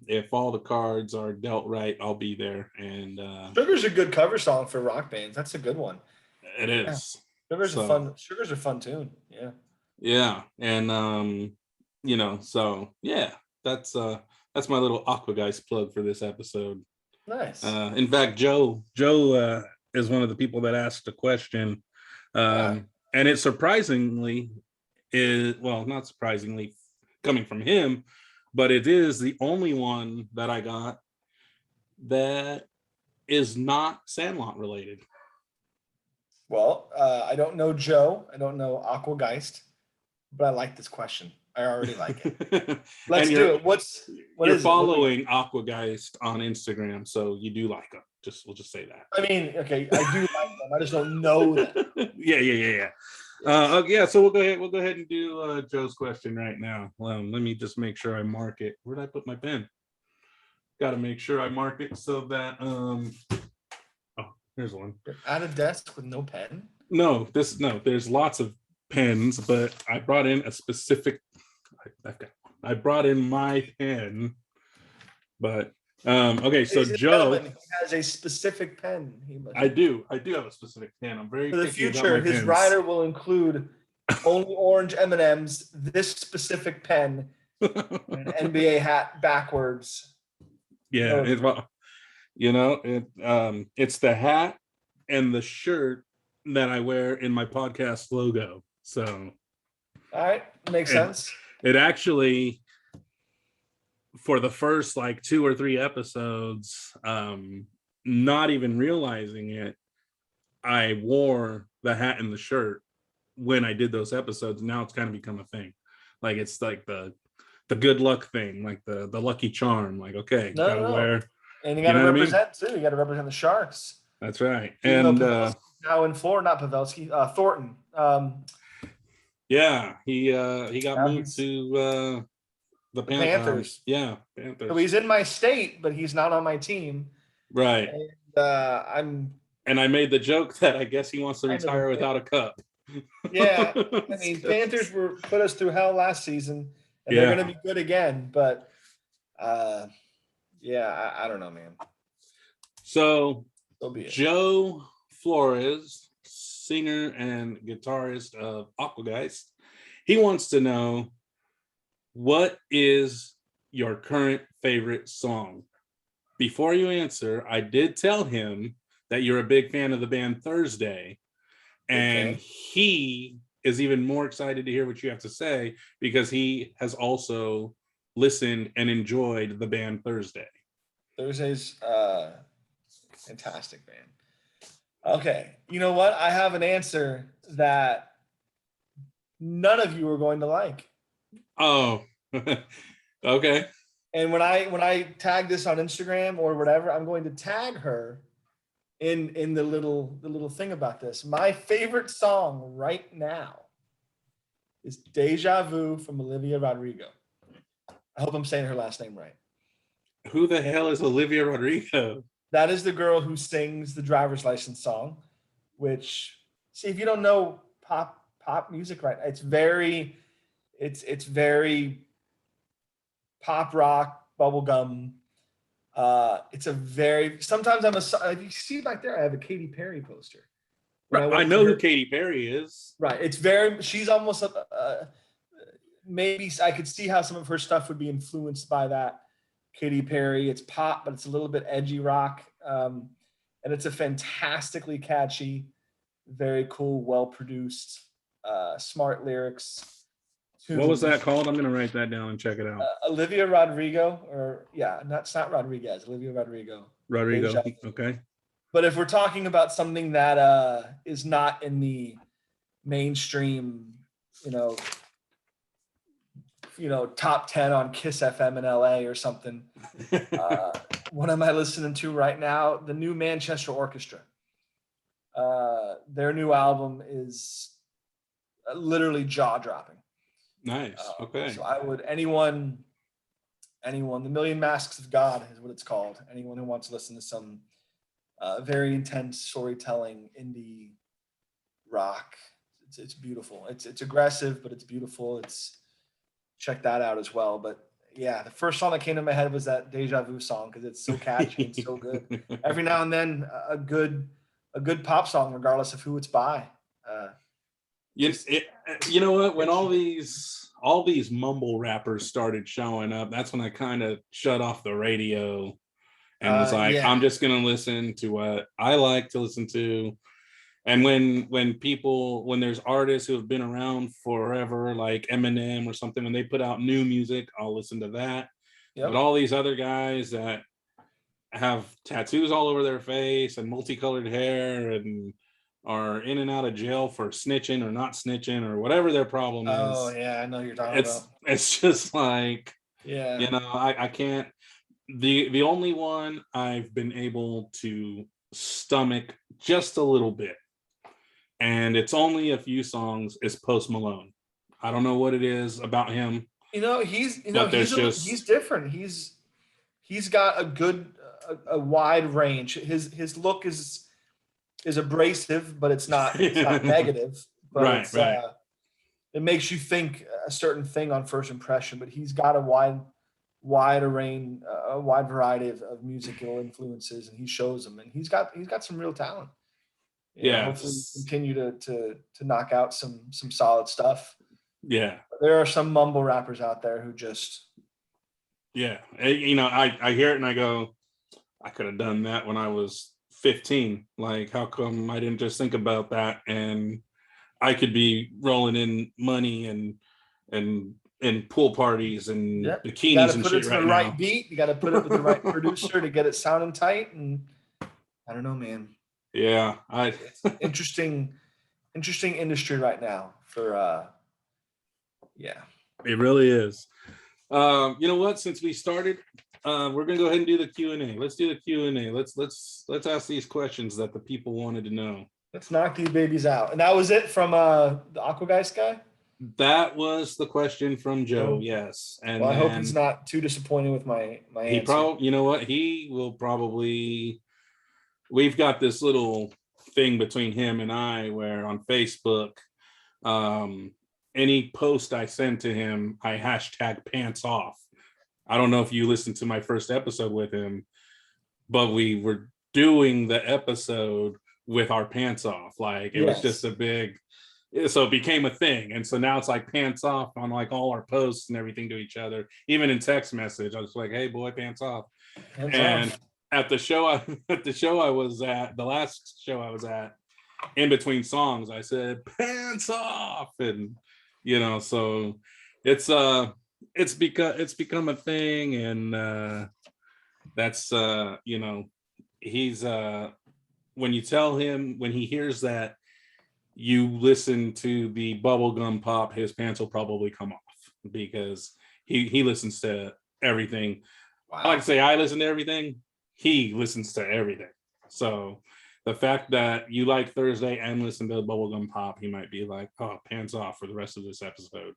if all the cards are dealt right, I'll be there. And Sugar's a good cover song for rock bands. That's a good one. it Yeah. is. Sugar's a fun tune. Yeah. Yeah. And so yeah, that's my little Aqua Guys plug for this episode. Nice. In fact, Joe is one of the people that asked a question. And it surprisingly is, well, not surprisingly coming from him, but it is the only one that I got that is not Sandlot related. Well, I don't know Joe. I don't know Aqua Geist, but I like this question. I already like it. Let's do it. What you're is following Aqua Geist on Instagram, so you do like them. We'll just say that. I mean, okay, I do like them. I just don't know them. Yeah. Yeah, so we'll go ahead and do Joe's question right now. Let me just make sure I mark it. Where did I put my pen? Got to make sure I mark it so that here's one. You're at a desk with no pen? No, there's lots of pens, but I brought in a specific, I brought in my pen, but okay, so Joe has a specific pen. I do have a specific pen. I'm very for the future. His rider will include only orange M&Ms, this specific pen, and an NBA hat backwards. Yeah, it's the hat and the shirt that I wear in my podcast logo. So, all right, makes sense. It actually, for the first like 2 or 3 episodes, not even realizing it, I wore the hat and the shirt when I did those episodes. Now it's kind of become a thing. Like it's like the good luck thing, like the lucky charm. Like, okay, gotta wear. And you gotta represent too. You gotta represent the Sharks. That's right. Even and now in Florida, not Pavelski, Thornton. Yeah, he got moved to the Panthers. Panthers. So he's in my state, but he's not on my team. Right. And I made the joke that I guess he wants to retire without a cup. Yeah, I mean, Panthers put us through hell last season, and they're going to be good again. But I don't know, man. So Joe Flores, singer and guitarist of Aqua Guys, he wants to know, what is your current favorite song? Before you answer, I did tell him that you're a big fan of the band Thursday, and he is even more excited to hear what you have to say because he has also listened and enjoyed the band Thursday. Thursday's fantastic band. Okay, you know what? I have an answer that none of you are going to like. Oh, okay. And when I tag this on Instagram or whatever, I'm going to tag her in the little thing about this. My favorite song right now is Deja Vu from Olivia Rodrigo. I hope I'm saying her last name right. Who the hell is Olivia Rodrigo? That is the girl who sings the driver's license song, which, see, if you don't know pop music, right? It's very pop rock, bubblegum. Sometimes you see back there, I have a Katy Perry poster. Right, I know who Katy Perry is. Right. She's almost maybe I could see how some of her stuff would be influenced by that. Katy Perry, it's pop, but it's a little bit edgy rock. And it's a fantastically catchy, very cool, well-produced, smart lyrics. What was that called? I'm going to write that down and check it out. Olivia Rodrigo, it's not Rodriguez, Olivia Rodrigo. Okay. But if we're talking about something that is not in the mainstream, top 10 on Kiss FM in LA or something, what am I listening to right now? The new Manchester Orchestra. Their new album is literally jaw-dropping. Nice. Okay. So I would anyone, The Million Masks of God is what it's called. Anyone who wants to listen to some very intense storytelling, indie rock. It's beautiful. It's aggressive, but it's beautiful. Check that out as well. But yeah, the first song that came to my head was that Deja Vu song because it's so catchy and so good. Every now and then, a good pop song, regardless of who it's by. Yes, you know what? When all these mumble rappers started showing up, that's when I kind of shut off the radio and was like, Yeah. I'm just gonna listen to what I like to listen to. And when there's artists who have been around forever, like Eminem or something, when they put out new music, I'll listen to that. Yep. But all these other guys that have tattoos all over their face and multicolored hair and are in and out of jail for snitching or not snitching or whatever their problem is. Oh yeah, I know you're talking about. It's just like, yeah, you know, I can't. The only one I've been able to stomach just a little bit, and it's only a few songs, is Post Malone. I don't know what it is about him. He's different. He's got a wide range. His look is abrasive, but it's not negative. But right. It makes you think a certain thing on first impression. But he's got a wide variety of musical influences, and he shows them. And he's got some real talent. Hopefully continue to knock out some solid stuff. Yeah, there are some mumble rappers out there who just I hear it and I go, I could have done that when I was 15. Like, how come I didn't just think about that? And I could be rolling in money and pool parties and bikinis and shit right now. Right beat. You got to put it with the right producer to get it sounding tight. And I don't know, man. Yeah, it's interesting industry right now for it really is. You know what? Since we started, we're gonna go ahead and do the Q&A. Let's do the Q&A. Let's ask these questions that the people wanted to know. Let's knock these babies out. And that was it from the Aqua Guys guy? That was the question from Joe, yes. And I hope he's not too disappointed with my answer. You know what? He will probably. We've got this little thing between him and I where on Facebook, any post I send to him, I hashtag pants off. I don't know if you listened to my first episode with him, but we were doing the episode with our pants off. Like, it was just a big, so it became a thing. And so now it's like pants off on like all our posts and everything to each other. Even in text message, I was like, hey boy, pants off. Pants off. At the show I was at, the last show I was at, in between songs, I said pants off, and so it's become a thing, and that's he's when you tell him, when he hears that you listen to the bubblegum pop, his pants will probably come off, because he listens to everything. Wow. I like to say I listen to everything. He listens to everything. So the fact that you like Thursday and listen to bubblegum pop, he might be like, oh, pants off for the rest of this episode.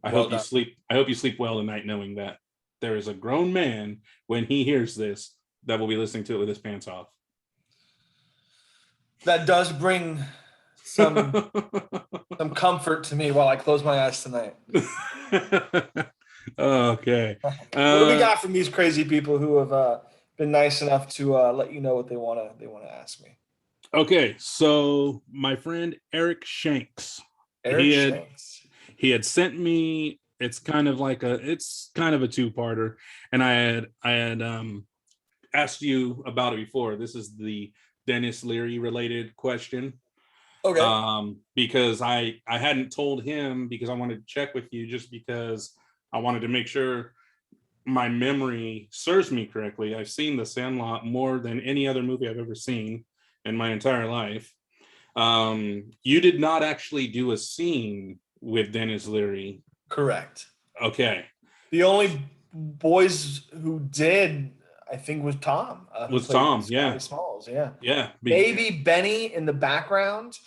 I hope you sleep well tonight, knowing that there is a grown man, when he hears this, that will be listening to it with his pants off. That does bring some comfort to me while I close my eyes tonight. Okay. What do we got from these crazy people who have been nice enough to let you know what they want to ask me? Okay, so my friend Eric Shanks. He had sent me. It's kind of a two-parter, and I had asked you about it before. This is the Dennis Leary related question. Okay. Because I hadn't told him, because I wanted to check with you, just because I wanted to make sure my memory serves me correctly. I've seen The Sandlot more than any other movie I've ever seen in my entire life. You did not actually do a scene with Dennis Leary. Correct. Okay. The only boys who did, I think, was Tom. Was Tom, yeah. Smalls, yeah. Yeah. Maybe Benny in the background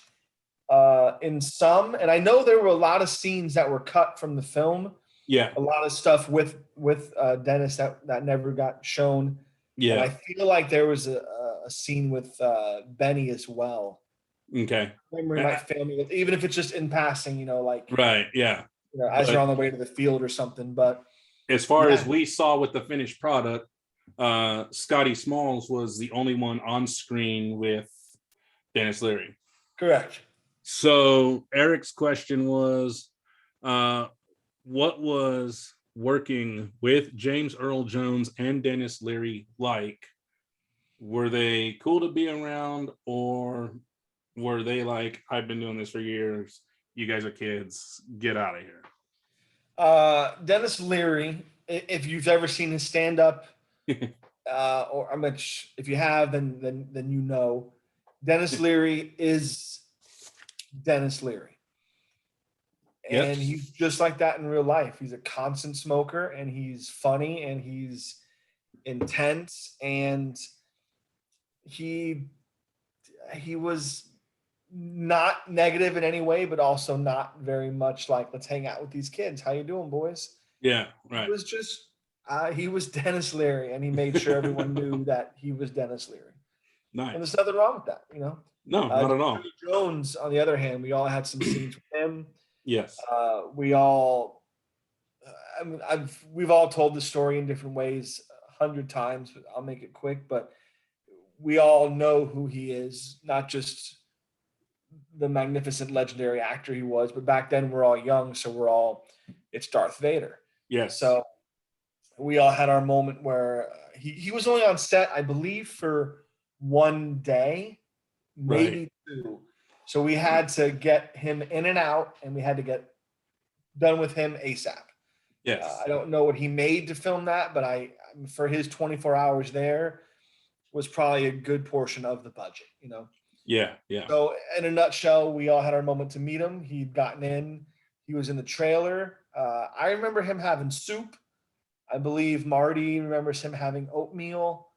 in some. And I know there were a lot of scenes that were cut from the film. Yeah. A lot of stuff with Dennis that never got shown. Yeah. And I feel like there was a a scene with Benny as well. Okay. Memory might fail me, even if it's just in passing, like Right. Yeah. as they're But on the way to the field or something. But as far yeah. as we saw with the finished product, Scotty Smalls was the only one on screen with Dennis Leary. Correct. So Eric's question was, what was working with James Earl Jones and Dennis Leary like? Were they cool to be around, or were they like, I've been doing this for years, you guys are kids, get out of here? Dennis Leary, if you've ever seen his stand-up, or I'm much, if you have, then you know, Dennis Leary is Dennis Leary. Yep. And he's just like that in real life. He's a constant smoker, and he's funny, and he's intense, and he was not negative in any way, but also not very much like, let's hang out with these kids. How you doing, boys? Yeah, right. It was just he was Dennis Leary, and he made sure everyone knew that he was Dennis Leary. Nice. And there's nothing wrong with that, No, not at all. Jones, on the other hand, we all had some scenes with him. Yes. We all, we've all told the story in different ways 100 times. But I'll make it quick, but we all know who he is, not just the magnificent legendary actor he was, but back then we're all young, so it's Darth Vader. Yes. So we all had our moment where he was only on set, I believe, for one day, maybe two. So we had to get him in and out, and we had to get done with him ASAP. Yes. I don't know what he made to film that, but for his 24 hours there was probably a good portion of the budget, Yeah, yeah. So in a nutshell, we all had our moment to meet him. He'd gotten in. He was in the trailer. I remember him having soup. I believe Marty remembers him having oatmeal.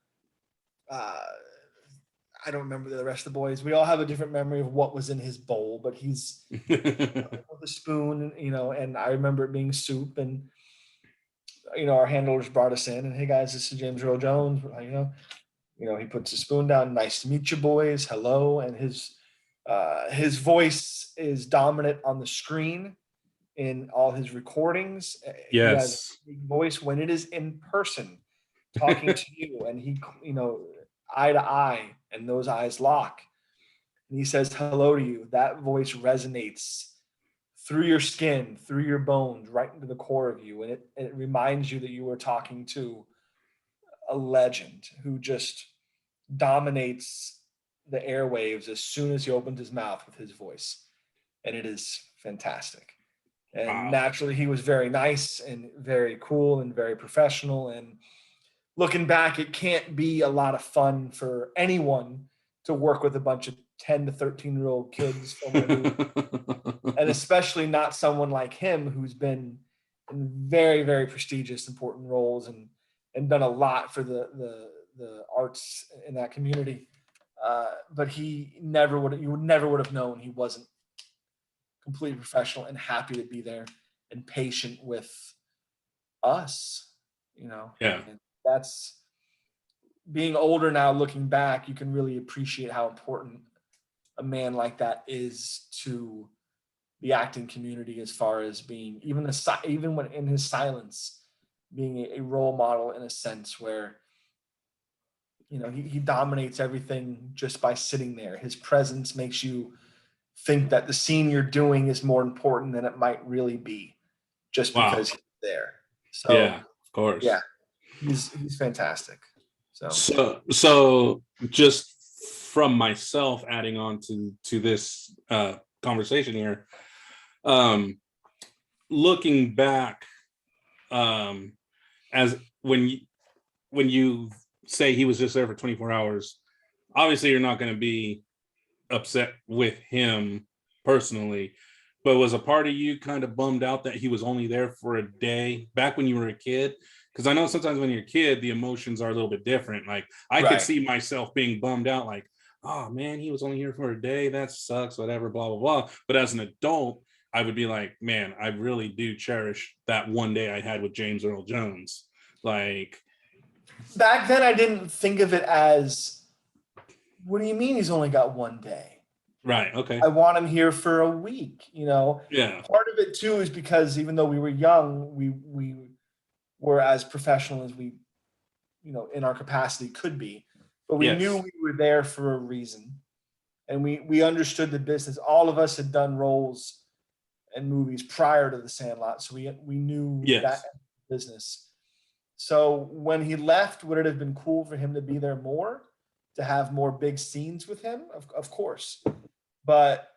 I don't remember the rest of the boys. We all have a different memory of what was in his bowl, but he's with a spoon, and I remember it being soup. And, our handlers brought us in, and, hey guys, this is James Earl Jones. He puts the spoon down. Nice to meet you, boys. Hello. And his voice is dominant on the screen in all his recordings. Yes. He has a big voice when it is in person talking to you, and he, eye to eye, and those eyes lock, and he says hello to you. That voice resonates through your skin, through your bones, right into the core of you, and it reminds you that you were talking to a legend who just dominates the airwaves as soon as he opens his mouth with his voice. And it is fantastic. And naturally, he was very nice and very cool and very professional. And looking back, it can't be a lot of fun for anyone to work with a bunch of 10 to 13-year-old kids and especially not someone like him who's been in very, very prestigious, important roles and done a lot for the arts in that community. But you never would have known he wasn't completely professional and happy to be there and patient with us, Yeah. And that's, being older now, looking back, you can really appreciate how important a man like that is to the acting community, as far as being even when in his silence, being a role model in a sense where he dominates everything just by sitting there. His presence makes you think that the scene you're doing is more important than it might really be, just because he's there. So yeah, of course. Yeah, he's fantastic. So just from myself adding on to this conversation here, looking back, as when you say he was just there for 24 hours, obviously you're not going to be upset with him personally, but was a part of you kind of bummed out that he was only there for a day back when you were a kid? Because I know sometimes when you're a kid, the emotions are a little bit different. Like I could see myself being bummed out, like, oh man, he was only here for a day. That sucks, whatever, blah, blah, blah. But as an adult, I would be like, man, I really do cherish that one day I had with James Earl Jones. Like, back then, I didn't think of it as what do you mean he's only got 1 day? Right. Okay. I want him here for a week. Yeah. Part of it too is because even though we were young, we were as professional as we, in our capacity could be, but we knew Yes. we were there for a reason, and we understood the business. All of us had done roles and movies prior to the Sandlot, so we knew that Yes. business. So when he left, would it have been cool for him to be there more, to have more big scenes with him? Of course. But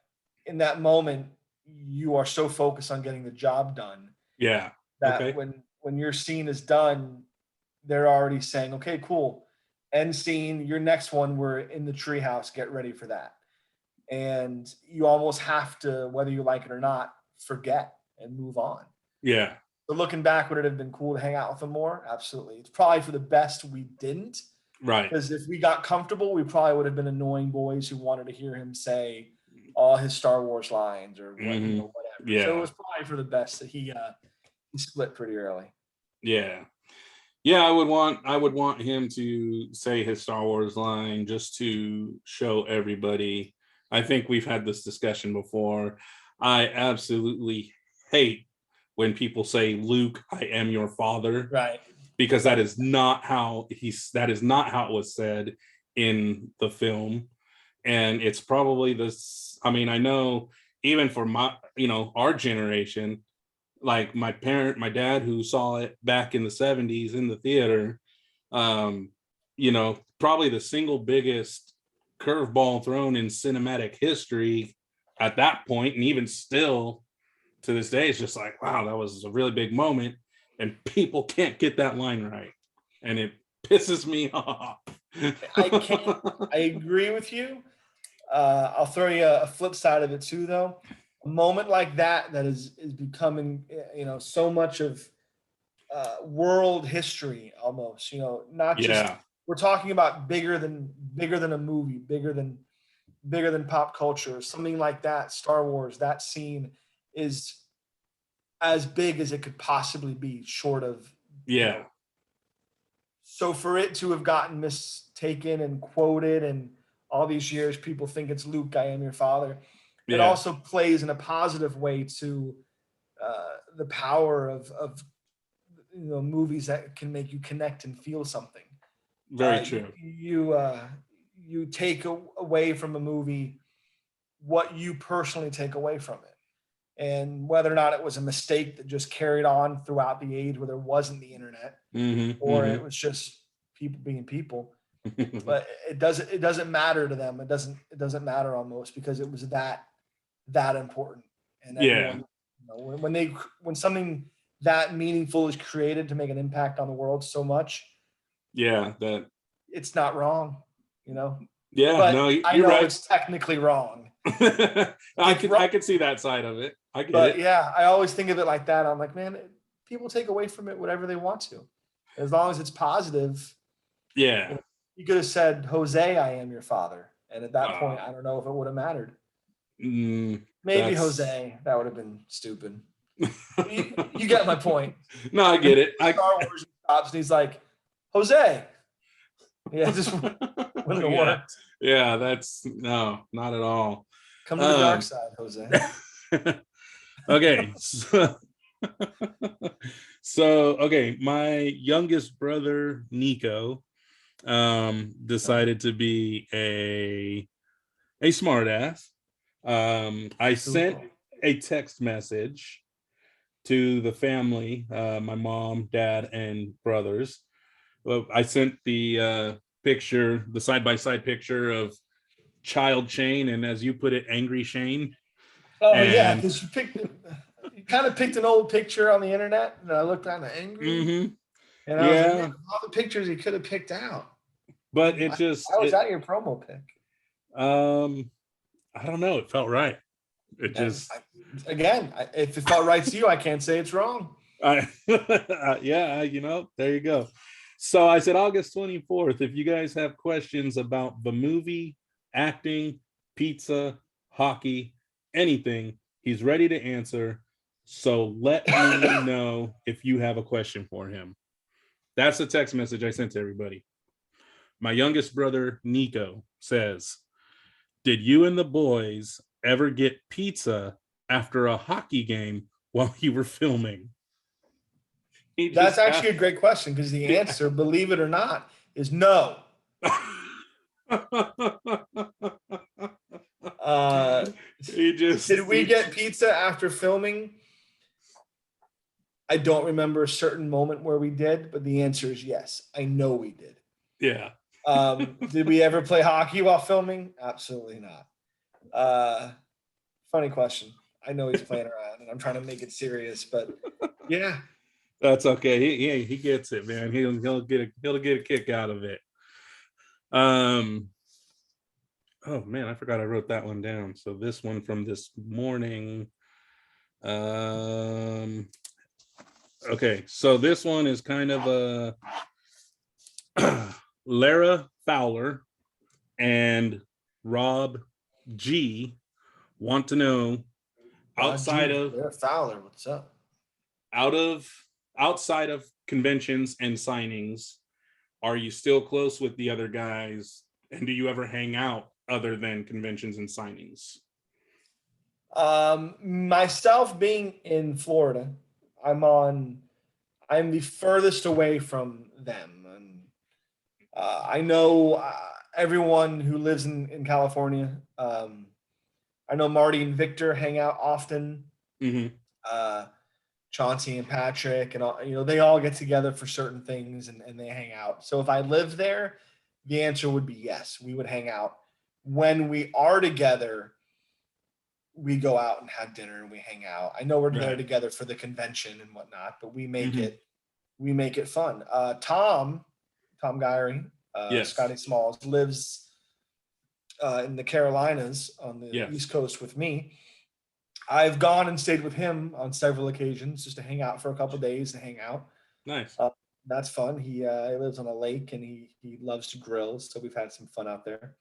in that moment, you are so focused on getting the job done Yeah. that Okay. when your scene is done, they're already saying, okay, cool. End scene, your next one, we're in the treehouse, get ready for that. And you almost have to, whether you like it or not, forget and move on. Yeah. But looking back, would it have been cool to hang out with him more? Absolutely. It's probably for the best we didn't. Right. Because if we got comfortable, we probably would have been annoying boys who wanted to hear him say all his Star Wars lines or Mhm. whatever. Yeah. So it was probably for the best that he split pretty early. Yeah. Yeah, I would want him to say his Star Wars line just to show everybody. I think we've had this discussion before. I absolutely hate when people say, Luke, I am your father, Right. because that is not how it was said in the film. And it's probably this, I mean, I know even for our generation, like my dad, who saw it back in the 70s in the theater, um, probably the single biggest curveball thrown in cinematic history at that point, and even still to this day, it's just like, wow, that was a really big moment, and people can't get that line right, and it pisses me off. I can't. I agree with you. I'll throw you a flip side of it too, though. A moment like that is becoming, so much of world history almost. Not just, Yeah. we're talking about bigger than a movie, bigger than pop culture, something like that. Star Wars, that scene is as big as it could possibly be, short of, Yeah. So for it to have gotten mistaken and quoted, and all these years people think it's Luke, I am your father, it Yeah. also plays in a positive way to the power of movies that can make you connect and feel something. Very You true. you take away from a movie what you personally take away from it, and whether or not it was a mistake that just carried on throughout the age where there wasn't the internet, or it was just people being people. But it doesn't matter to them. It doesn't matter almost, because it was that important, and Yeah. everyone, when something that meaningful is created to make an impact on the world so much, Yeah. That. it's not wrong, Yeah. but No, I you're know right. it's technically wrong. I It's could wrong. I could see that side of it. I get But it. yeah, I always think of it like that. I'm like, man, people take away from it whatever they want to, as long as it's positive. Yeah. You could have said, Jose, I am your father, and at that point, Uh, I don't know if it would have mattered. Maybe that's Jose, that would have been stupid. You get my point. no, I get it. Star Wars stops and he's like, Jose. Yeah, it just wouldn't have Yeah. worked. Yeah, that's no, not at all. Come to the dark side, Jose. Okay. Okay, my youngest brother Nico decided to be a smartass. I sent a text message to the family, my mom, dad, and brothers. Well, I sent the picture, the side-by-side picture of child Shane, and as you put it, angry Shane. Oh yeah, And because you kind of picked an old picture on the internet, and I looked at it angry, and I was like, man, yeah, all the pictures he could have picked out. but it Why just was that your promo pick? I don't know, it felt right. It And just if it felt right to you, I can't say it's wrong. yeah, there you go. So I said August 24th, if you guys have questions about the movie, acting, pizza, hockey, anything, he's ready to answer. So let me know if you have a question for him. That's the text message I sent to everybody. My youngest brother, Nico, says, did you and the boys ever get pizza after a hockey game while you were filming? That's actually a great question because the answer, believe it or not, is no. Did we get pizza after filming? I don't remember a certain moment where we did, but the answer is yes. I know we did. Yeah. Did we ever play hockey while filming? Absolutely not. Funny question. I know he's playing around and I'm trying to make it serious, but yeah. That's okay. He gets it, man. He'll get a kick out of it. Oh man, I forgot I wrote that one down. So this one from this morning. Okay, so this one is kind of a Lara Fowler and Rob G want to know outside of Fowler, what's up? Outside of conventions and signings, are you still close with the other guys? And do you ever hang out other than conventions and signings? Myself being in Florida, I'm the furthest away from them. And I know everyone who lives in California. I know Marty and Victor hang out often. Mm-hmm. Chauncey and Patrick and all, they all get together for certain things and they hang out. So if I lived there, the answer would be yes, we would hang out. When we are together, we go out and have dinner and we hang out. I know we're there together for the convention and whatnot, but we make it fun. Tom Gyrie, Scotty Smalls lives in the Carolinas on the East Coast with me. I've gone and stayed with him on several occasions just to hang out for a couple of days and hang out. Nice. That's fun. He lives on a lake and he loves to grill, so we've had some fun out there.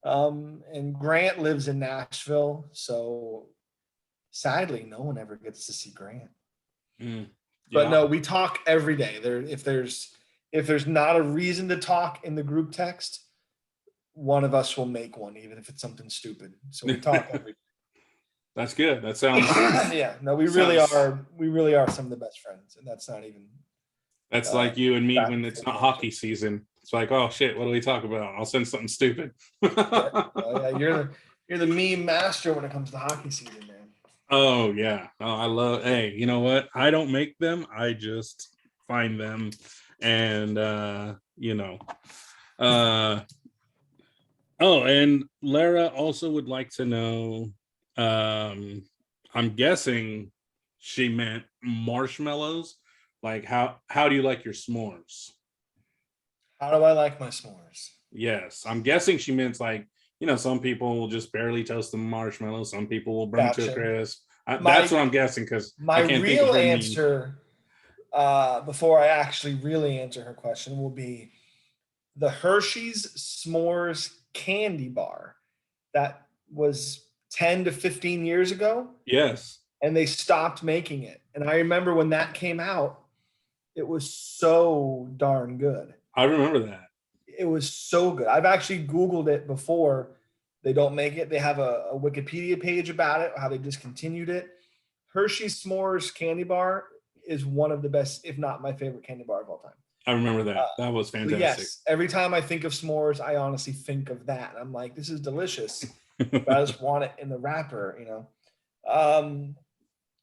And Grant lives in Nashville, so sadly, no one ever gets to see Grant. But no, we talk every day. If there's not a reason to talk in the group text, one of us will make one, even if it's something stupid. So we talk every day. That's good. That sounds yeah. No, we really are some of the best friends, and that's not even. That's like you and me when it's not hockey season. It's like, oh shit, what do we talk about? I'll send something stupid. You're the meme master when it comes to hockey season, man. Oh yeah. Oh, I love. Hey, you know what? I don't make them. I just find them, and Oh, and Lara also would like to know. I'm guessing she meant marshmallows. Like how do you like your s'mores? How do I like my s'mores? Yes, I'm guessing she meant like, some people will just barely toast the marshmallows. Some people will burn to a crisp. That's what I'm guessing because my real answer, before I actually really answer her question, will be the Hershey's S'mores candy bar that was 10 to 15 years ago. Yes. And they stopped making it. And I remember when that came out, it was so darn good. I remember that. It was so good. I've actually Googled it before. They don't make it. They have a Wikipedia page about it, how they discontinued it. Hershey's S'mores candy bar is one of the best, if not my favorite candy bar of all time. I remember that. That was fantastic. Yes, every time I think of s'mores, I honestly think of that. I'm like, this is delicious, but I just want it in the wrapper,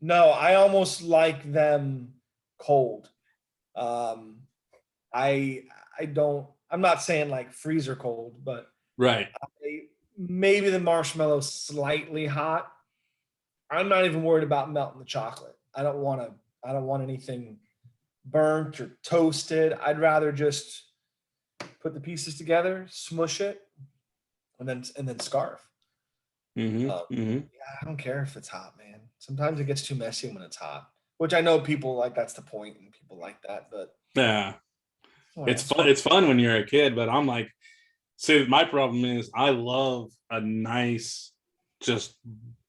No, I almost like them cold. I'm not saying like freezer cold, but right. Maybe the marshmallow slightly hot. I'm not even worried about melting the chocolate. I don't want anything burnt or toasted. I'd rather just put the pieces together, smush it, and then scarf. Yeah, I don't care if it's hot, man. Sometimes it gets too messy when it's hot, which I know people like. That's the point, and people like that. But yeah, it's fun. It's fun when you're a kid, but I'm like, see, my problem is I love a nice, just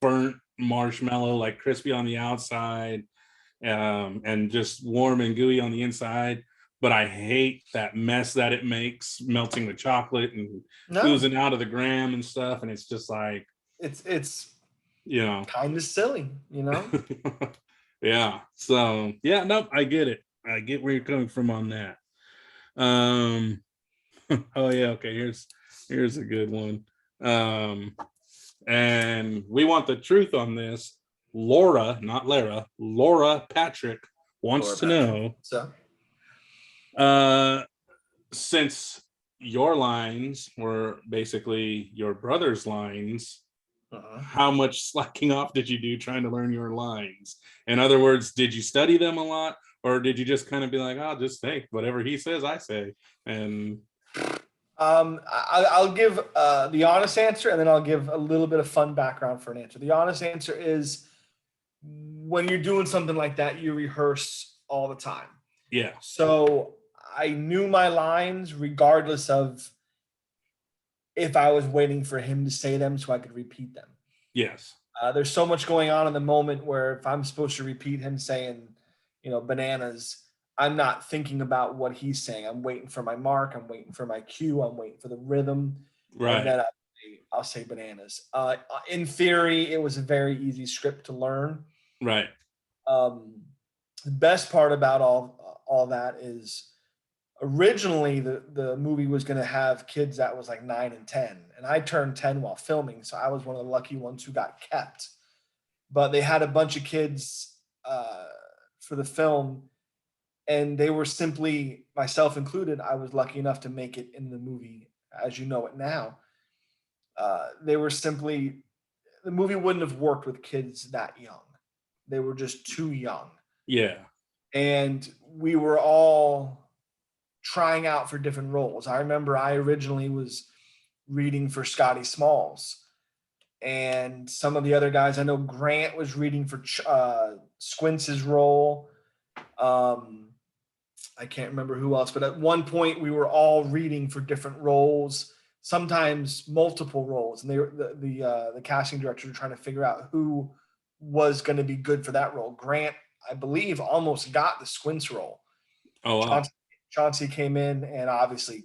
burnt marshmallow, like crispy on the outside, and just warm and gooey on the inside. but I hate that mess that it makes, melting the chocolate and No, oozing out of the gram and stuff. And it's just like, it's you know, kind of silly, you know. yeah. So yeah, no, I get it. I get where you're coming from on that. Um, oh yeah, okay. Here's a good one. Um, and we want the truth on this. Laura, not Lara, Laura Patrick Laura wants to Patrick. know, So uh, since your lines were basically your brother's lines, uh how much slacking off did you do trying to learn your lines? In other words, did you study them a lot, or did you just kind of be like, "I'll just think whatever he says, I say"? And I'll give the honest answer, and then I'll give a little bit of fun background for an answer. The honest answer is when you're doing something like that, you rehearse all the time. yeah, So I knew my lines regardless of if I was waiting for him to say them so I could repeat them. yes, There's so much going on in the moment where if I'm supposed to repeat him saying, bananas, I'm not thinking about what he's saying. I'm waiting for my mark. I'm waiting for my cue. I'm waiting for the rhythm. And right, then I'll say bananas. In theory, it was a very easy script to learn. right, The best part about all that is originally the movie was going to have kids that was like 9 and 10, and I turned 10 while filming, so I was one of the lucky ones who got kept. But they had a bunch of kids for the film, and they were simply, myself included, I was lucky enough to make it in the movie as you know it now. They were simply, the movie wouldn't have worked with kids that young. They were just too young, yeah, and we were all trying out for different roles. I remember I originally was reading for Scotty Smalls, and some of the other guys. I know Grant was reading for Squints's role. I can't remember who else, but at one point we were all reading for different roles, sometimes multiple roles, and they were the casting directors were trying to figure out who was going to be good for that role. Grant, I believe, almost got the Squints role. oh wow, Chauncey came in and obviously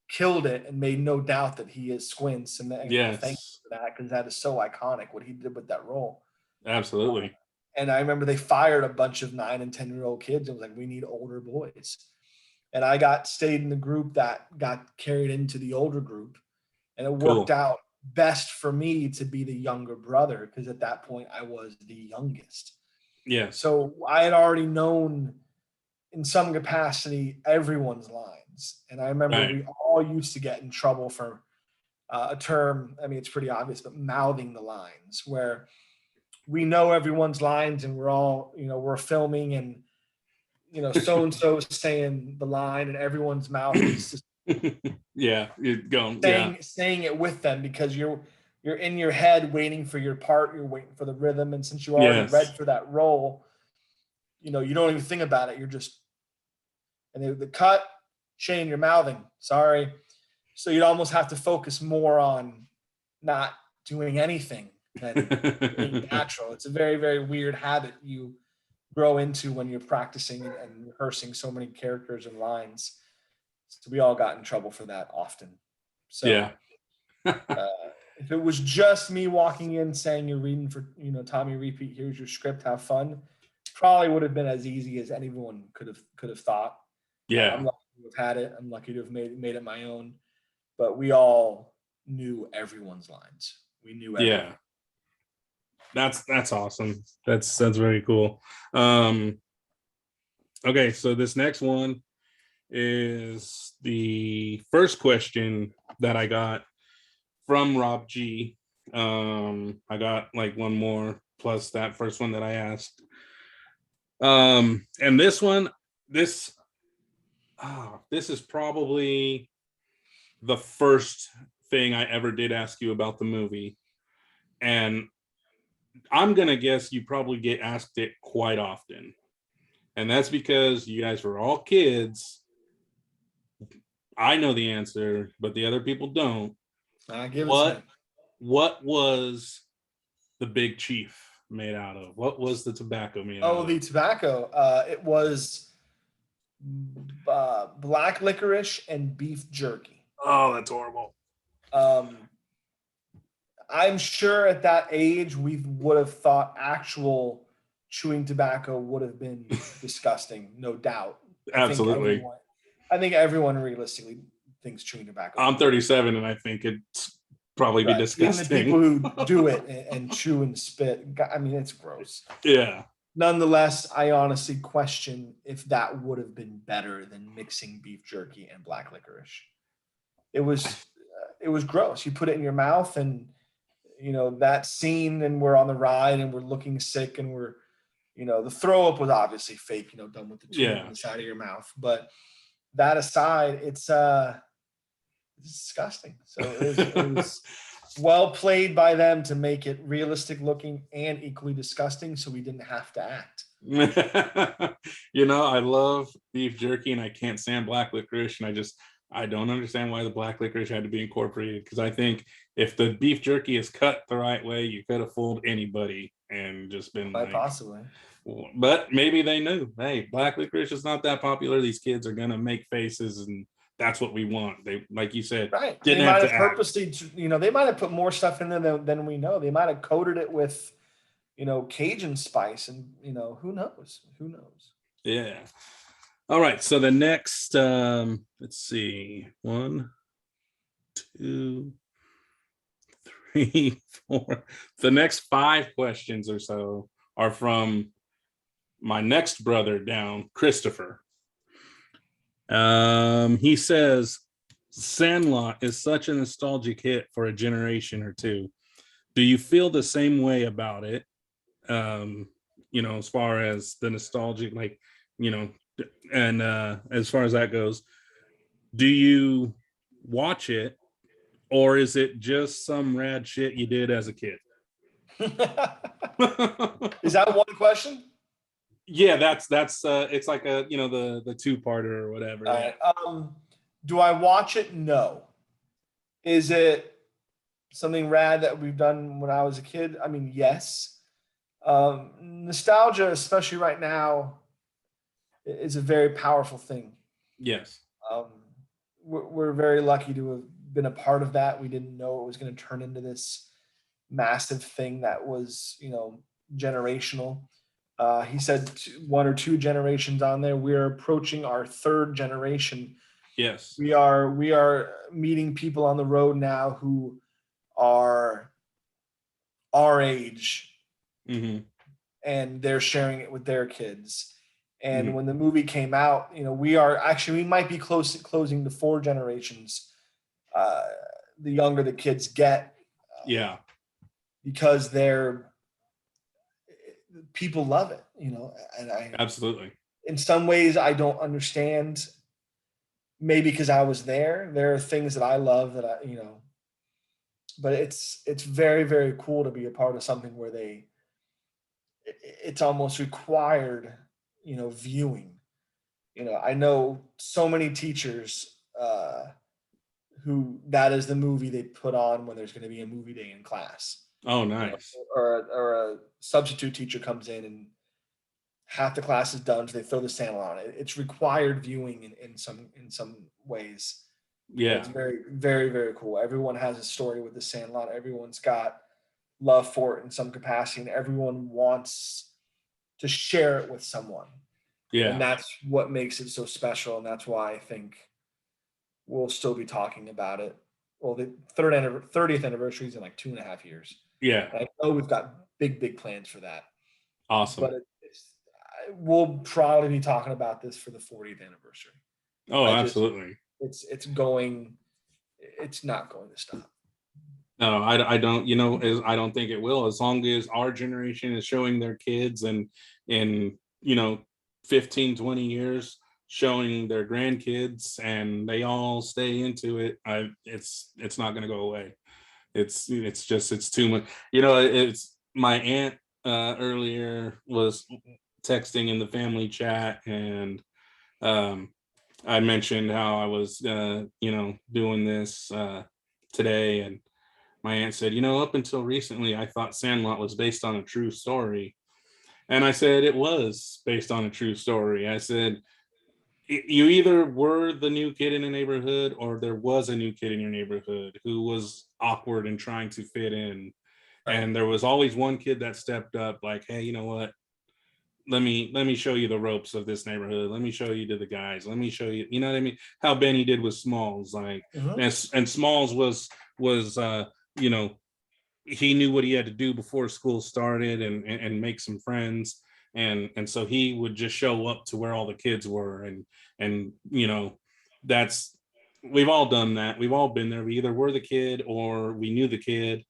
killed it and made no doubt that he is Squints. And thank you yes, for that, because that is so iconic what he did with that role. absolutely, And I remember they fired a bunch of 9 and 10-year-old kids. It was like, we need older boys. And I stayed in the group that got carried into the older group. And it worked cool, out best for me to be the younger brother, because at that point I was the youngest. yes, So I had already known in some capacity everyone's lines. And I remember right, we all used to get in trouble for a term. I mean, it's pretty obvious, but mouthing the lines, where we know everyone's lines and we're all, we're filming, and, so and so saying the line and everyone's mouth is just yeah, you're going, yeah, saying it with them, because you're in your head waiting for your part, you're waiting for the rhythm. And since you already yes, read for that role, you don't even think about it. You're just, and the cut, Shane, you're mouthing, sorry. So you'd almost have to focus more on not doing anything than being natural. It's a very, very weird habit you grow into when you're practicing and rehearsing so many characters and lines. So we all got in trouble for that often. yeah, So if it was just me walking in saying you're reading for, Tommy Repeat, here's your script, have fun, probably would have been as easy as anyone could have thought. I'm yeah, lucky to have had it. I'm lucky to have made it my own. But we all knew everyone's lines. We knew everyone. yeah. That's awesome. That's very cool. Um, okay, so this next one is the first question that I got from Rob G. I got like one more plus that first one that I asked. And this one, this this is probably the first thing I ever did ask you about the movie. And I'm gonna guess you probably get asked it quite often. And that's because you guys were all kids. I know the answer, but the other people don't. Give it to me. What was the big chief made out of? What was the tobacco made Oh, out the of? tobacco. It was black licorice and beef jerky. Oh, that's horrible. I'm sure at that age we would have thought actual chewing tobacco would have been disgusting, no doubt. Absolutely. I think everyone realistically thinks chewing tobacco. I'm 37 and I think it's probably be disgusting. Even the people who do it and chew and spit, I mean, it's gross. Yeah. Nonetheless, I honestly question if that would have been better than mixing beef jerky and black licorice. It was gross. You put it in your mouth, and that scene, and we're on the ride, and we're looking sick, and we're, the throw up was obviously fake, done with the tube on the side of your mouth. But that aside, it's disgusting. So it was well played by them to make it realistic looking and equally disgusting, so we didn't have to act. I love beef jerky and I can't stand black licorice, and I don't understand why the black licorice had to be incorporated, because I think if the beef jerky is cut the right way, you could have fooled anybody and just been like, possibly. But maybe they knew, hey, black licorice is not that popular. These kids are gonna make faces, and that's what we want. They, like you said, right? Didn't they have might to have purposely, they might have put more stuff in there than we know. They might have coated it with, Cajun spice, and who knows? Who knows? Yeah. All right. So the next, let's see, 1, 2, 3, 4. The next 5 questions or so are from my next brother down, Christopher. He says, Sandlot is such a nostalgic hit for a generation or two. Do you feel the same way about it? As far as the nostalgic, and as far as that goes, do you watch it, or is it just some rad shit you did as a kid? Is that one question? Yeah, that's it's like a the two-parter or whatever. Right. Do I watch it? No. Is it something rad that we've done when I was a kid? I mean, yes. Nostalgia, especially right now, is a very powerful thing. Yes. We're very lucky to have been a part of that. We didn't know it was going to turn into this massive thing that was, generational. He said 1 or 2 generations on there. We're approaching our 3rd generation. Yes. We are meeting people on the road now who are our age, and they're sharing it with their kids. And when the movie came out, we might be closing to 4 generations. The younger the kids get, because people love it, and I absolutely. In some ways, I don't understand. Maybe because I was there. There are things that I love that but it's very, very cool to be a part of something where it's almost required, viewing. I know so many teachers who that is the movie they put on when there's going to be a movie day in class. Oh, nice. Or a substitute teacher comes in and half the class is done, so they throw the Sandlot on it. It's required viewing in some ways. Yeah. It's very, very, very cool. Everyone has a story with the Sandlot. Everyone's got love for it in some capacity, and everyone wants to share it with someone. Yeah. And that's what makes it so special, and that's why I think we'll still be talking about it. Well, the 30th anniversary is in like 2.5 years. Yeah. And I know we've got big plans for that. Awesome. But we'll probably be talking about this for the 40th anniversary. Oh, absolutely. It's not going to stop. No, I don't, I don't think it will, as long as our generation is showing their kids, and in 15, 20 years showing their grandkids, and they all stay into it. It's not going to go away. It's too much. It's my aunt earlier was texting in the family chat, and I mentioned how I was doing this today, and my aunt said, up until recently I thought Sandlot was based on a true story. And I said it was based on a true story. I said you either were the new kid in the neighborhood, or there was a new kid in your neighborhood who was awkward and trying to fit in. Right. And there was always one kid that stepped up, like, hey, you know what? Let me show you the ropes of this neighborhood. Let me show you to the guys. Let me show you, you know what I mean? How Benny did with Smalls, like, and Smalls was you know, he knew what he had to do before school started, and make some friends, and so he would just show up to where all the kids were, and you know, that's, we've all done that. We've all been there. We either were the kid or we knew the kid.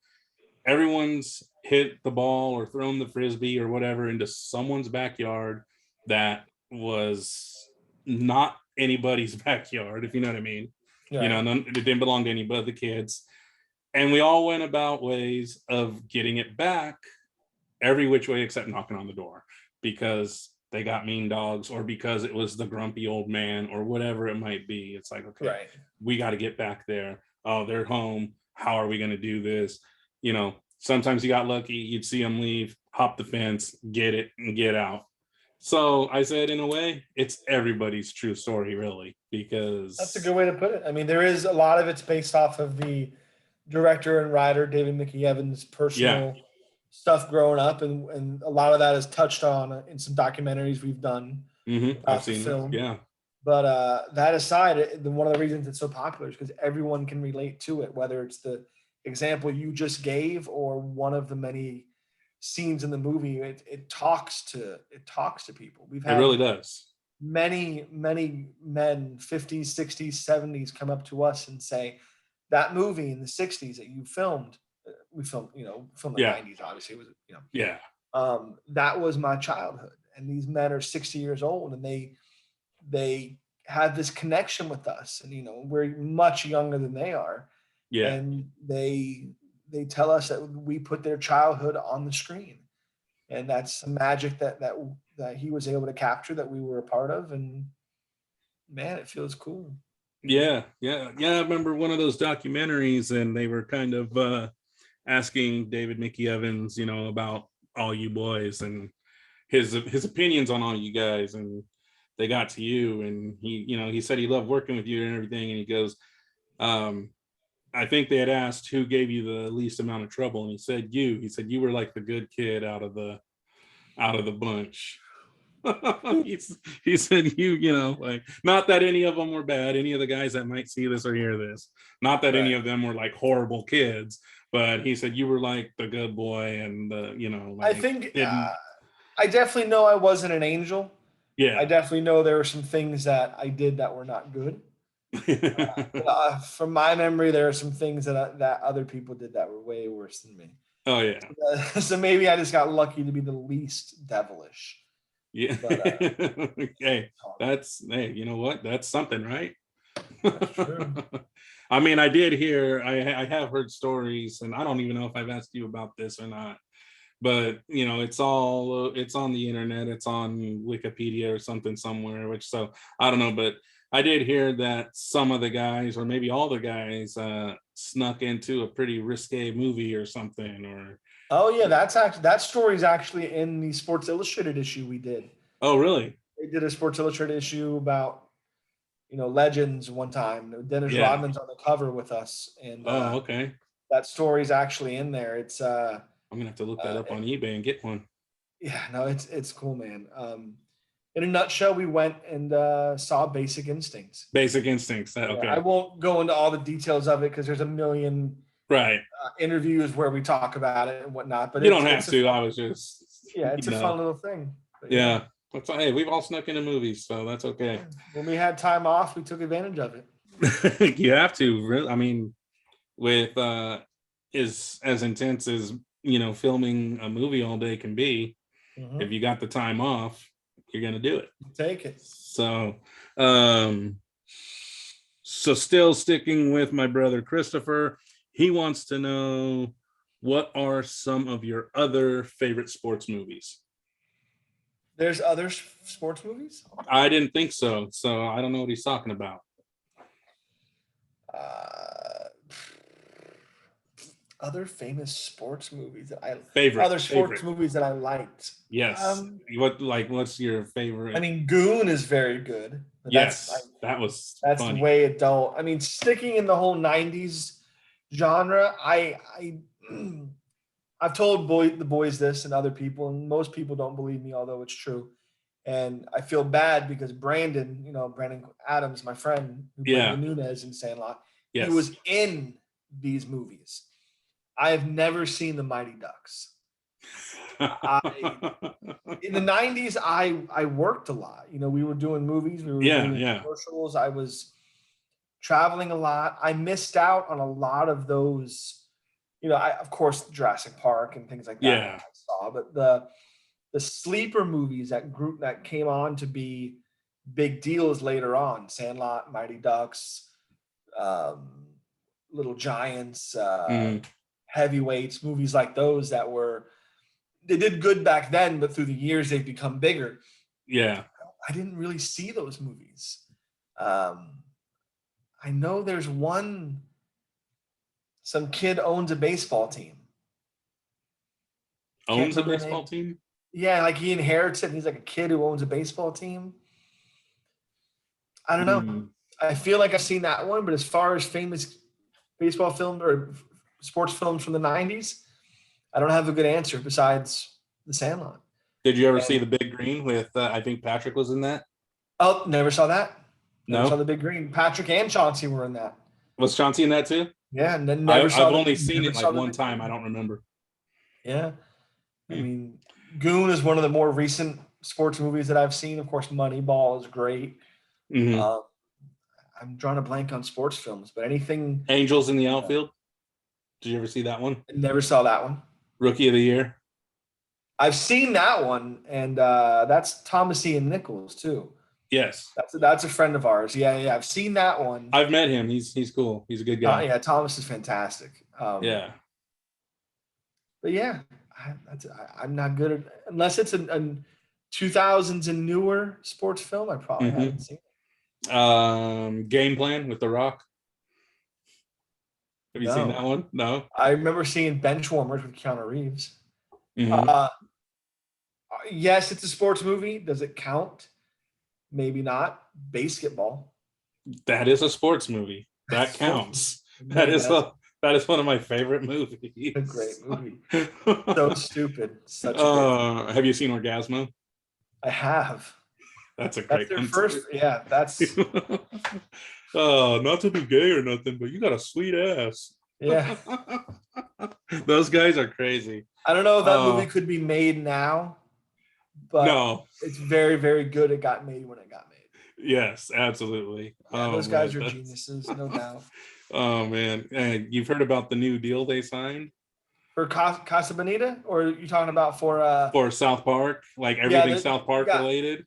Everyone's hit the ball or thrown the frisbee or whatever into someone's backyard that was not anybody's backyard, if you know what I mean. Yeah. You know, it didn't belong to any but the kids. And we all went about ways of getting it back every which way except knocking on the door, because they got mean dogs, or because it was the grumpy old man, or whatever it might be. It's like, okay, Right. we got to get back there. Oh, they're home. How are we going to do this? You know, sometimes you got lucky. You'd see them leave, hop the fence, get it, and get out. So I said, in a way, it's everybody's true story, really, because That's a good way to put it. I mean, there is a lot of it's based off of the director and writer David Mickey Evans' personal stuff growing up, and a lot of that is touched on in some documentaries we've done I've about the seen film. yeah. But that aside, one of the reasons it's so popular is because everyone can relate to it, whether it's the example you just gave or one of the many scenes in the movie. It talks to people. We've It had really does. many men, 50s, 60s, 70s, come up to us and say, that movie in the 60s that you filmed, we filmed, filmed the Yeah. 90s, obviously, it was, Yeah. that was my childhood. And these men are 60 years old, and they have this connection with us, and we're much younger than they are. Yeah. And they tell us that we put their childhood on the screen, and that's the magic that he was able to capture, that we were a part of. And man, it feels cool. Yeah. I remember one of those documentaries, and they were kind of asking David Mickey Evans, about All You Boys and his opinions on All You Guys, and they got to you, and he said he loved working with you and everything, and he goes, I think they had asked who gave you the least amount of trouble, and he said you were like the good kid out of the bunch. he said like, not that any of them were bad, any of the guys that might see this or hear this, not that any of them were like horrible kids, but he said you were like the good boy, and like, I think I definitely know I wasn't an angel. Yeah. I definitely know there were some things that I did that were not good. From my memory, there are some things that other people did that were way worse than me. Oh yeah. So maybe I just got lucky to be the least devilish. Yeah. But, hey, you know what? That's something, right? That's true. I mean, I did hear, I have heard stories, and I don't even know if I've asked you about this or not, but it's on the internet, it's on Wikipedia or something somewhere, which, so I don't know, but I did hear that some of the guys, or maybe all the guys, snuck into a pretty risque movie or something, or. Oh yeah, that story's actually in the Sports Illustrated issue we did. Oh really? They did a Sports Illustrated issue about legends one time. Dennis Rodman's on the cover with us, and okay. That story's actually in there. It's I'm gonna have to look that up on eBay and get one. Yeah, no, it's cool, man. In a nutshell, we went and saw Basic Instincts. Basic Instincts. Okay. I won't go into all the details of it because there's a million interviews where we talk about it and whatnot. But you don't have to. I was just. Yeah, it's a fun little thing. But, yeah. Hey, we've all snuck into movies, so that's okay. When we had time off, we took advantage of it. You have to. Really, I mean, with is as intense as filming a movie all day can be. Mm-hmm. If you got the time off, you're gonna do it. Take it. So, still sticking with my brother Christopher, he wants to know, what are some of your other favorite sports movies? There's other sports movies? I didn't think so. So I don't know what he's talking about. Other famous sports movies that I movies that I liked. Yes. What's your favorite? I mean, Goon is very good. But Yes, that was that's funny. way adult. I mean, sticking in the whole '90s genre, I've told the boys this and other people, and most people don't believe me, although it's true. And I feel bad because Brandon, Brandon Adams, my friend who played Yeah. the Nunez in Sandlot, he Yes. was in these movies. I have never seen the Mighty Ducks. In the '90s, I worked a lot. We were doing movies, we were doing commercials. I was traveling a lot. I missed out on a lot of those. Of course, Jurassic Park and things like that. Yeah. I saw, but the sleeper movies that came on to be big deals later on, Sandlot, Mighty Ducks, Little Giants, Heavyweights, movies like those they did good back then, but through the years they've become bigger. Yeah. I didn't really see those movies. I know there's some kid owns a baseball team. Owns a baseball team? Yeah, like he inherits it. And he's like a kid who owns a baseball team. I don't know. I feel like I've seen that one, but as far as famous baseball films or sports films from the '90s, I don't have a good answer besides The Sandlot. Did you ever see The Big Green with, I think Patrick was in that? Oh, never saw that. Never No? saw The Big Green. Patrick and Chauncey were in that. Was Chauncey in that too? Yeah, and then I've only seen it like one time. I don't remember. Yeah. I mean, Goon is one of the more recent sports movies that I've seen. Of course, Moneyball is great. I'm drawing a blank on sports films, but anything. Angels in the Outfield. Did you ever see that one? Never saw that one. Rookie of the Year. I've seen that one, and that's Thomas Ian Nichols too. Yes, that's a friend of ours. Yeah, I've seen that one. I've met him. He's cool. He's a good guy. Yeah, Thomas is fantastic. Yeah, but yeah, I'm not good at unless it's a 2000s and newer sports film. I probably haven't seen it. Game Plan with The Rock. Have you seen that one? No. I remember seeing Benchwarmers with Keanu Reeves. Yes, it's a sports movie. Does it count? Maybe not. Basketball. That is a sports movie. That counts. That is one of my favorite movies. A great movie. So stupid. Such a have you seen Orgasmo? I have. That's a great one. That's not to be gay or nothing, but you got a sweet ass. Yeah. Those guys are crazy. I don't know if that movie could be made now, but no, it's very, very good. It got made when it got made. Yes, absolutely. Yeah, those guys are geniuses, no doubt. Oh man, and you've heard about the new deal they signed for Casa Bonita, or are you talking about for South Park? Like everything South Park related.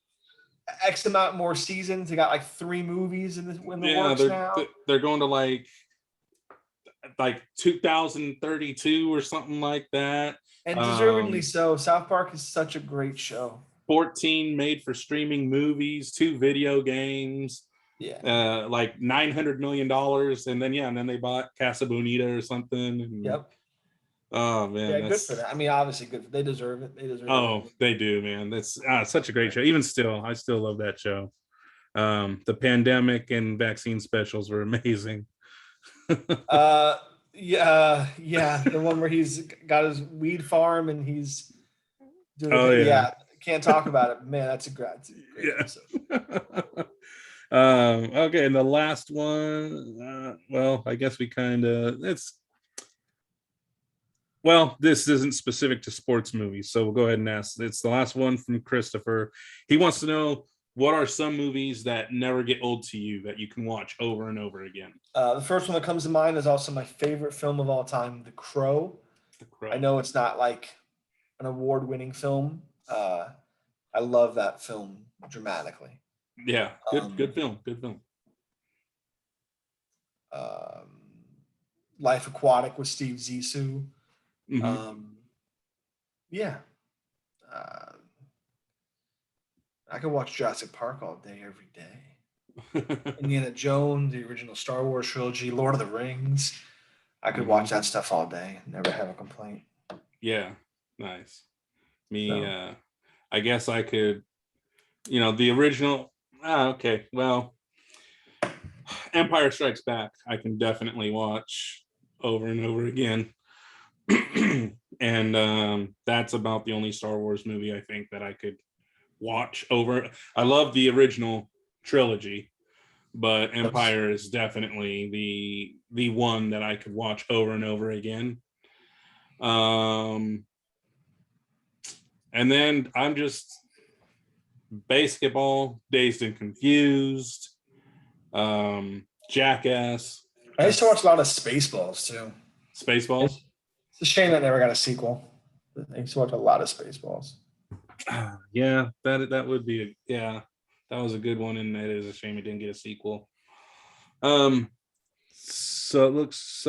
X amount more seasons. They got like 3 movies in the works now. They're going to like 2032 or something like that. And deservedly so. South Park is such a great show. 14 made for streaming movies, 2 video games. Yeah. Like $900 million. And then they bought Casa Bonita or something. Yep. Oh man. Yeah, good for that. I mean, obviously good. They deserve it. They do, man. That's such a great show. Even still, I still love that show. The pandemic and vaccine specials were amazing. The one where he's got his weed farm and he's doing can't talk about it. Man, that's a great episode. Okay, and the last one, I guess we this isn't specific to sports movies, so we'll go ahead and ask. It's the last one from Christopher. He wants to know, what are some movies that never get old to you that you can watch over and over again? The first one that comes to mind is also my favorite film of all time, The Crow. I know it's not like an award-winning film. I love that film dramatically. Yeah, good film. Life Aquatic with Steve Zissou. I could watch Jurassic Park all day, every day. Indiana Jones, the original Star Wars trilogy, Lord of the Rings. I could watch that stuff all day. Never have a complaint. Yeah, nice. I guess I could, the original. Okay. Well, Empire Strikes Back, I can definitely watch over and over again. And that's about the only Star Wars movie I think that I could watch over. I love the original trilogy, but Empire is definitely the one that I could watch over and over again. And then I'm just Basketball, Dazed and Confused, Jackass. I used to watch a lot of Spaceballs too. Spaceballs. It's a shame that never got a sequel. I used to watch a lot of Spaceballs. Yeah, that would be that was a good one, and it is a shame it didn't get a sequel. So it looks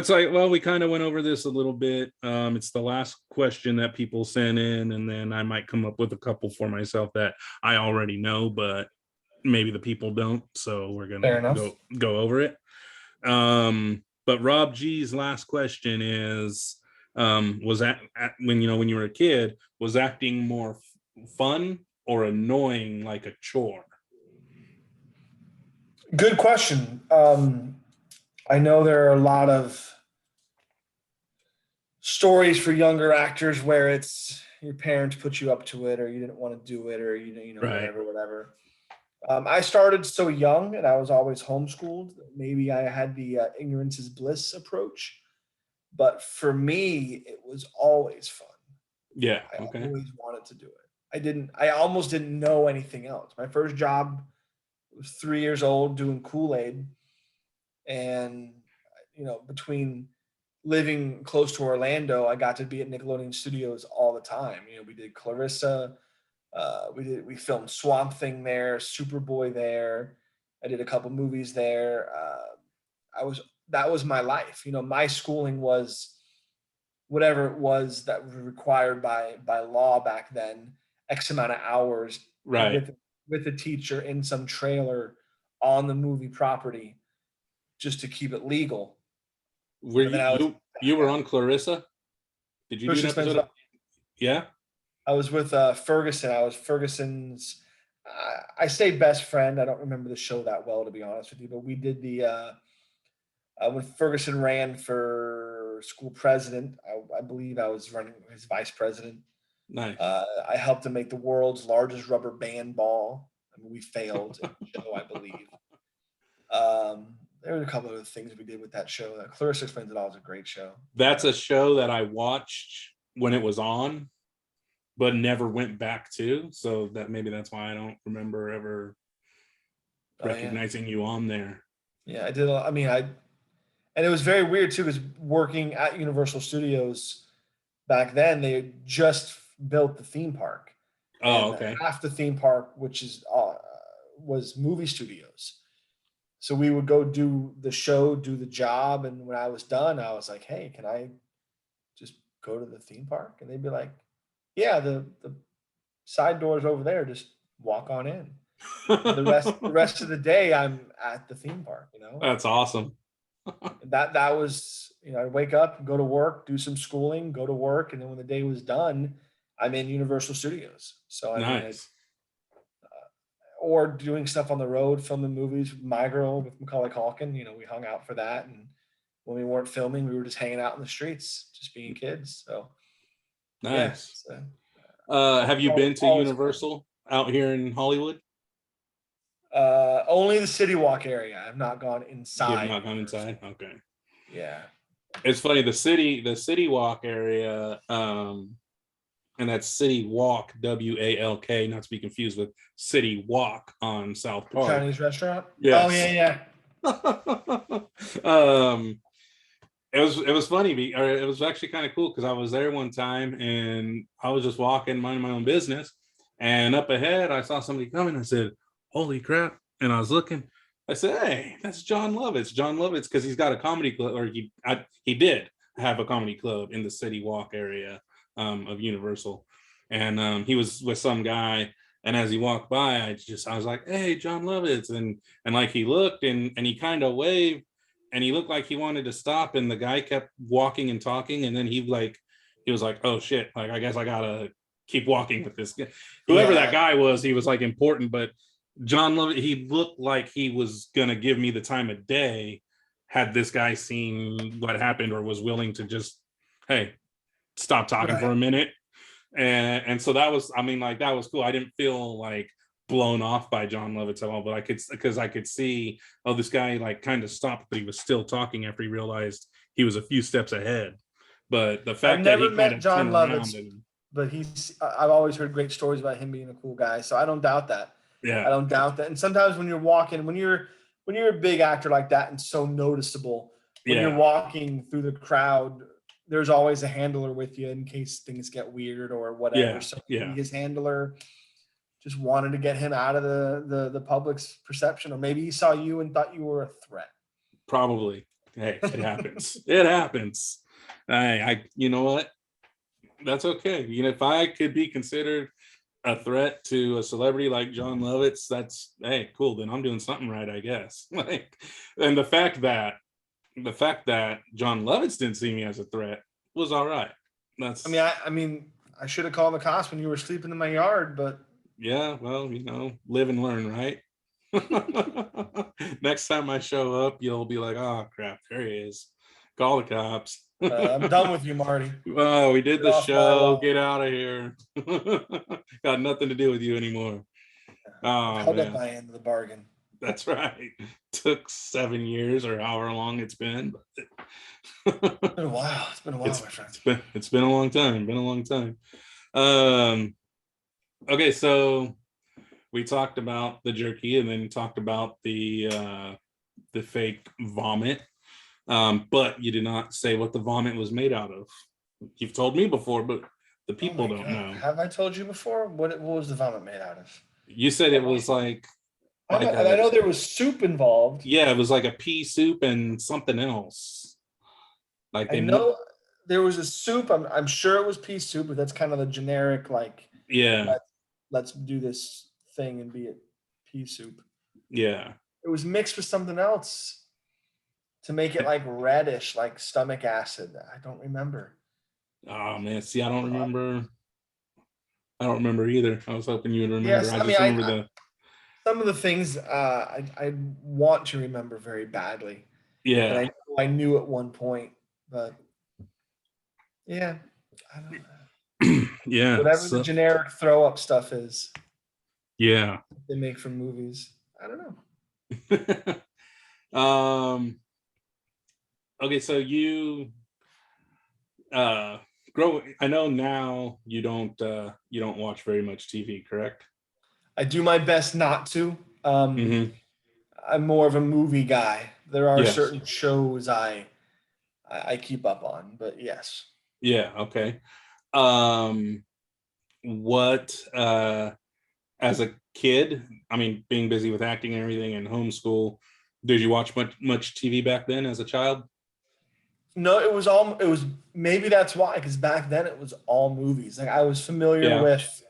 like, well, we kind of went over this a little bit. It's the last question that people sent in, and then I might come up with a couple for myself that I already know, but maybe the people don't. So we're gonna go over it. But Rob G's last question is, was that when you were a kid, was acting more fun or annoying, like a chore? Good question. I know there are a lot of stories for younger actors where it's your parents put you up to it, or you didn't want to do it, or Right. whatever. I started so young, and I was always homeschooled. Maybe I had the ignorance is bliss approach, but for me, it was always fun. Yeah. I Okay. always wanted to do it. I almost didn't know anything else. My first job was 3 years old doing Kool-Aid. And, between living close to Orlando, I got to be at Nickelodeon Studios all the time. We did Clarissa. We filmed Swamp Thing there, Superboy there. I did a couple movies there. That was my life. My schooling was whatever it was that was required by law back then, X amount of hours Right. with a teacher in some trailer on the movie property just to keep it legal. Were you were on Clarissa? Did you do an episode of? Yeah. I was with Ferguson. I was Ferguson's. I say best friend. I don't remember the show that well, to be honest with you. But we did the when Ferguson ran for school president. I believe I was running his vice president. Nice. I helped him make the world's largest rubber band ball. I mean, we failed at the show, I believe. There were a couple of things we did with that show. Clarissa Explains It All is a great show. That's a show that I watched when it was on, but never went back to. So that's why I don't remember ever recognizing you on there. Yeah, I did. And it was very weird too, because working at Universal Studios back then, they had just built the theme park. Oh, okay. Half the theme park, which was movie studios. So we would go do the show, do the job, and when I was done, I was like, "Hey, can I just go to the theme park?" And they'd be like, "Yeah, the side door's over there. Just walk on in." The rest of the day, I'm at the theme park. That's awesome. that was, I'd wake up, go to work, do some schooling, go to work, and then when the day was done, I'm in Universal Studios. So nice. Or doing stuff on the road, filming movies with my girl, with Macaulay Culkin. We hung out for that, and when we weren't filming, we were just hanging out in the streets, just being kids. So nice. Yeah, have you been to Universal out here in Hollywood? Only the City Walk area. I've not gone inside. You have not gone inside? Okay. Yeah. It's funny, the City Walk area, and that's City Walk, WALK, not to be confused with City Walk on South Park. Chinese restaurant? Yes. Oh, yeah. It was funny, or it was actually kind of cool, because I was there one time and I was just walking, minding my own business, and up ahead I saw somebody coming. I said, "Holy crap!" And I was looking. I said, "Hey, that's John Lovitz." John Lovitz, because he's got a comedy club, or he did have a comedy club in the City Walk area of Universal, and he was with some guy. And as he walked by, I was like, "Hey, John Lovitz," and like he looked and he kind of waved, and he looked like he wanted to stop, and the guy kept walking and talking, and then he was like, "Oh shit! Like, I guess I gotta keep walking with this guy. Whoever that guy was, he was like important, but John Lovett, he looked like he was gonna give me the time of day had this guy seen what happened or was willing to just, hey, stop talking for a minute. And so that was, I mean, like, that was cool. I didn't feel like blown off by John Lovitz at all, but I could see, oh, this guy like kind of stopped, but he was still talking after he realized he was a few steps ahead. But the fact that he kind of John turned Lovitz, around and, but I've always heard great stories about him being a cool guy, so I don't doubt that. yeah, I don't doubt that. And sometimes when you're walking, when you're a big actor like that and so noticeable, when you're walking through the crowd, there's always a handler with you in case things get weird or whatever. So maybe his handler just wanted to get him out of the public's perception, or maybe he saw you and thought you were a threat. Probably. Hey, it happens. It happens. I you know what? That's okay. You know, if I could be considered a threat to a celebrity like John Lovitz, that's, hey, cool, then I'm doing something right, I guess. Like, and the fact that John Lovitz didn't see me as a threat was all right. That's, I mean I should have called the cops when you were sleeping in my yard, but yeah, well, you know, live and learn, right? Next time I show up, you'll be like, oh crap, there he is. Call the cops. I'm done with you, Marty. Oh, we did the show. Get out of here. Got nothing to do with you anymore. Held up my end of the bargain. That's right. Took 7 years or however long it's been. It's been a while. It's been a while, my friend. It's been a long time. Been a long time. Okay, so we talked about the jerky and then talked about the fake vomit. But you did not say what the vomit was made out of. You've told me before, but the people don't know. Have I told you before? What was the vomit made out of? You said it was like I know there was soup involved. Yeah, it was like a pea soup and something else. Like I know there was a soup. I'm sure it was pea soup, but that's kind of the generic, like, yeah. Let's do this thing and be it pea soup. Yeah. It was mixed with something else to make it like reddish, like stomach acid. I don't remember. Oh man, see, I don't remember either. I was hoping you would remember. Yes, I just remember some of the things I want to remember very badly. Yeah. And I knew at one point, but yeah, I don't know. Yeah. Whatever the generic throw up stuff is. Yeah. They make from movies. I don't know. Okay, so you I know now you don't watch very much TV, correct? I do my best not to. I'm more of a movie guy. There are certain shows I keep up on, but yes. Yeah, okay. What as a kid, I mean, being busy with acting and everything and homeschool, did you watch much TV back then as a child? No, it was maybe that's why, because back then it was all movies. Like I was familiar with,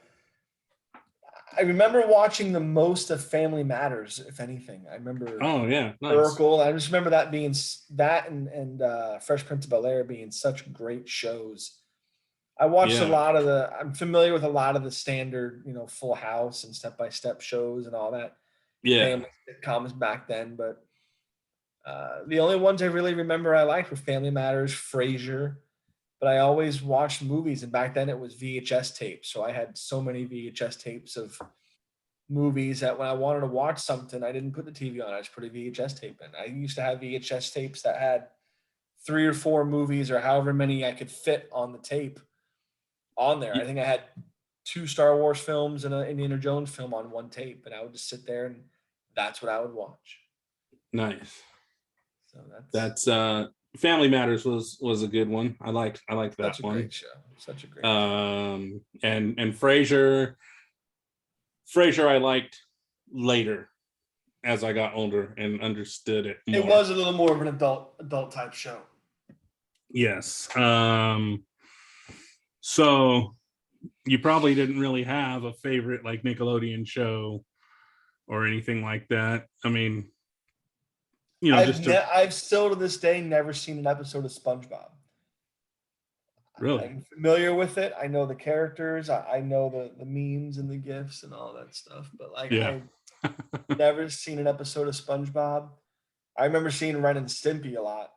I remember watching the most of Family Matters, if anything. I remember. Oh yeah, nice. Urkel. I just remember that being and Fresh Prince of Bel-Air being such great shows. I watched I'm familiar with a lot of the standard, Full House and Step by Step shows and all that. Yeah. Family sitcoms back then, but the only ones I really remember I liked were Family Matters, Frasier, but I always watched movies, and back then it was VHS tapes. So I had so many VHS tapes of movies that when I wanted to watch something, I didn't put the TV on. I just put a VHS tape in. I used to have VHS tapes that had 3 or 4 movies or however many I could fit on the tape on there. I think I had 2 Star Wars films and an Indiana Jones film on one tape, and I would just sit there and that's what I would watch. Nice. So that's Family Matters was a good one. I liked that one. Such a great show. Such a great show. And Frasier I liked later as I got older and understood it more. It was a little more of an adult type show. Yes. So you probably didn't really have a favorite like Nickelodeon show or anything like that. I mean, I've still to this day never seen an episode of SpongeBob. Really? I'm familiar with it. I know the characters. I know the memes and the gifs and all that stuff. But like, Yeah. I've never seen an episode of SpongeBob. I remember seeing Ren and Stimpy a lot.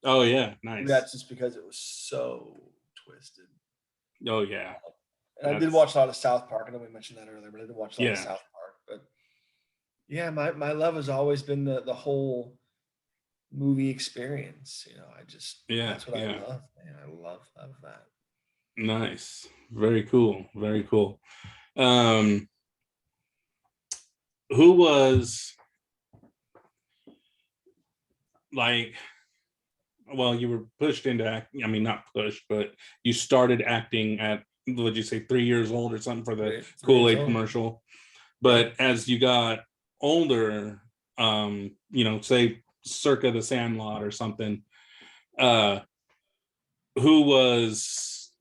Oh yeah, Maybe nice. that's just because it was so twisted. Oh yeah, And I did that's watch a lot of South Park. I know we mentioned that earlier, but I did watch a lot of yeah, South Park. But yeah, my love has always been the whole movie experience. I just yeah, that's what I yeah. love, man. I love that. Nice. Very cool. Very cool. Um, who was like, well, you were pushed into acting. I mean, not pushed, but you started acting at, would you say 3 years old or something for the Three years Kool-Aid old. commercial? Yeah. But as you got older, say circa the Sandlot or something, uh, who was,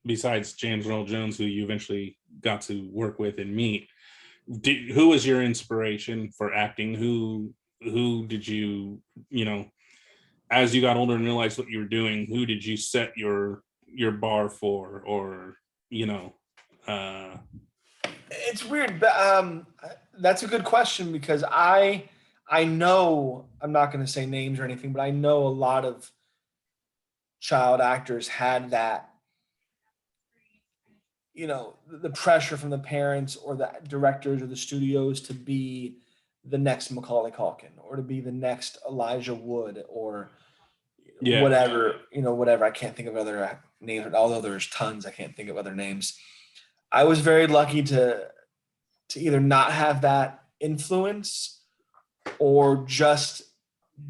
besides James Earl Jones, who you eventually got to work with and meet, who was your inspiration for acting? Who did you, as you got older and realized what you were doing, who did you set your bar for, or you know, uh, It's weird, but that's a good question because I know I'm not going to say names or anything, but I know a lot of child actors had that, the pressure from the parents or the directors or the studios to be the next Macaulay Culkin or to be the next Elijah Wood or yeah, whatever. I can't think of other names, although there's tons. I can't think of other names. I was very lucky to either not have that influence or just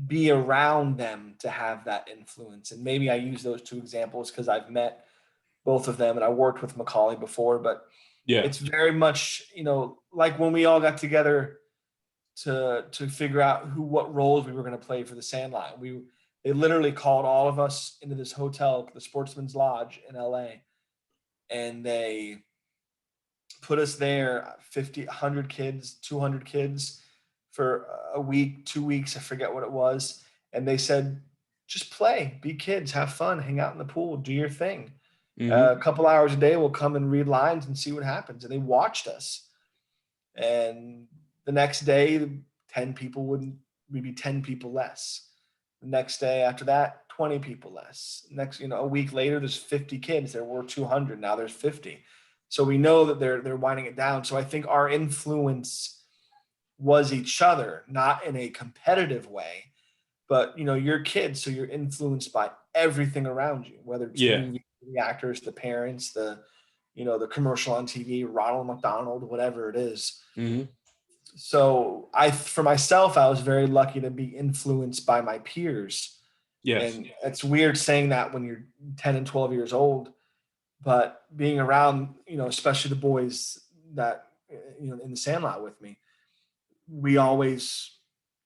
be around them to have that influence. And maybe I use those two examples because I've met both of them and I worked with Macaulay before, but yeah, it's very much, like when we all got together to figure out what roles we were going to play for the Sandlot. They literally called all of us into this hotel, the Sportsman's Lodge in LA, and they put us there 50, 100 kids, 200 kids for a week, 2 weeks, I forget what it was. And they said, just play, be kids, have fun, hang out in the pool, do your thing. mm-hmm. A couple hours a day, we'll come and read lines and see what happens. And they watched us. And the next day, 10 people wouldn't, we'd be 10 people less. The next day after that, 20 people less. Next, a week later, there's 50 kids. There were 200. Now there's 50. So we know that they're winding it down. So I think our influence was each other, not in a competitive way, but you're kids, so you're influenced by everything around you, whether it's Yeah, movie, the actors, the parents, the commercial on TV, Ronald McDonald, whatever it is. mm-hmm. So for myself, I was very lucky to be influenced by my peers. Yes, And it's weird saying that when you're 10 and 12 years old, but being around, especially the boys that, in the Sandlot with me, we always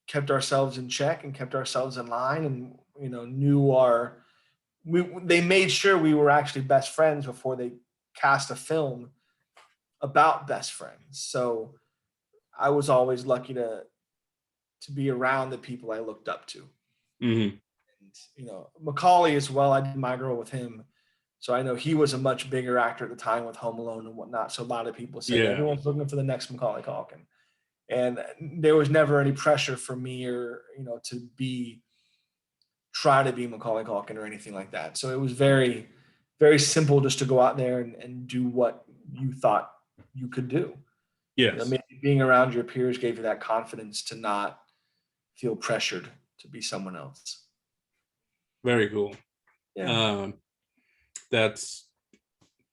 kept ourselves in check and kept ourselves in line and, they made sure we were actually best friends before they cast a film about best friends. So I was always lucky to be around the people I looked up to. mm-hmm. And, Macaulay as well. I did My Girl with him. So I know he was a much bigger actor at the time with Home Alone and whatnot. So a lot of people said Yeah, everyone's looking for the next Macaulay Culkin. And there was never any pressure for me or, to try to be Macaulay Culkin or anything like that. So it was very, very simple just to go out there and do what you thought you could do. yes, Maybe being around your peers gave you that confidence to not feel pressured to be someone else. very cool. Yeah. um that's,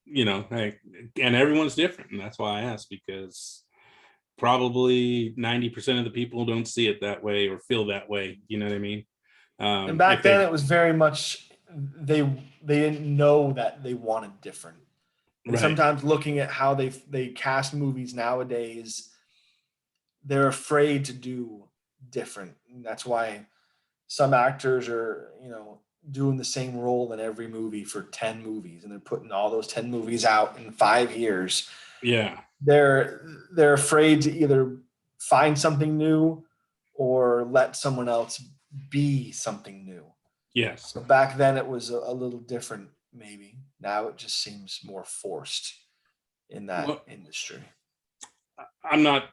hey, and everyone's different, and that's why I asked, because probably 90% of the people don't see it that way or feel that way, you know what I mean? And back If then they it was very much they didn't know that they wanted different. And right, sometimes looking at how they cast movies nowadays, they're afraid to do different. And that's why some actors are, doing the same role in every movie for 10 movies and they're putting all those 10 movies out in 5 years. yeah, They're afraid to either find something new or let someone else be something new. yes, So back then it was a little different. maybe. Now it just seems more forced in that Well, industry. I'm not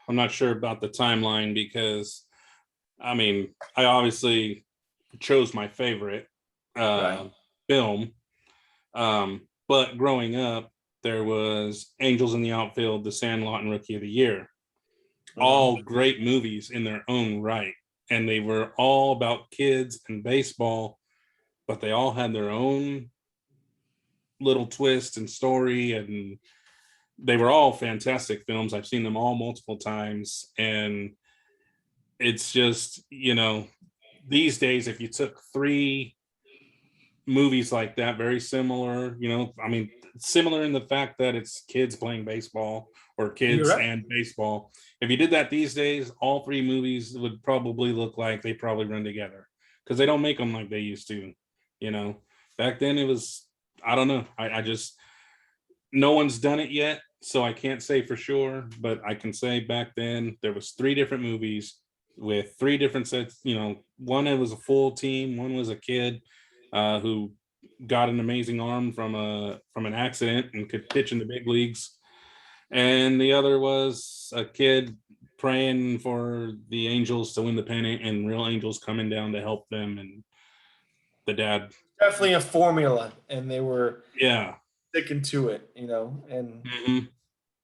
I'm not sure about the timeline because I mean, I obviously chose my favorite Right. film. But growing up, there was Angels in the Outfield, The Sandlot, and Rookie of the Year. Mhm. All great movies in their own right. And they were all about kids and baseball, but they all had their own little twist and story. And they were all fantastic films. I've seen them all multiple times. And it's just, these days, if you took three movies like that, very similar, I mean, similar in the fact that it's kids playing baseball or You're kids right. and baseball. If you did that these days, all three movies would probably look like they probably run together because they don't make them like they used to. You know, back then it was, I don't know. I just, no one's done it yet. So I can't say for sure, but I can say back then there was three different movies with three different sets. One it was a full team, one was a kid who got an amazing arm from an accident and could pitch in the big leagues, and the other was a kid praying for the Angels to win the pennant and real angels coming down to help them, and the dad. Definitely a formula, and they were Yeah. sticking to it, and Mhm.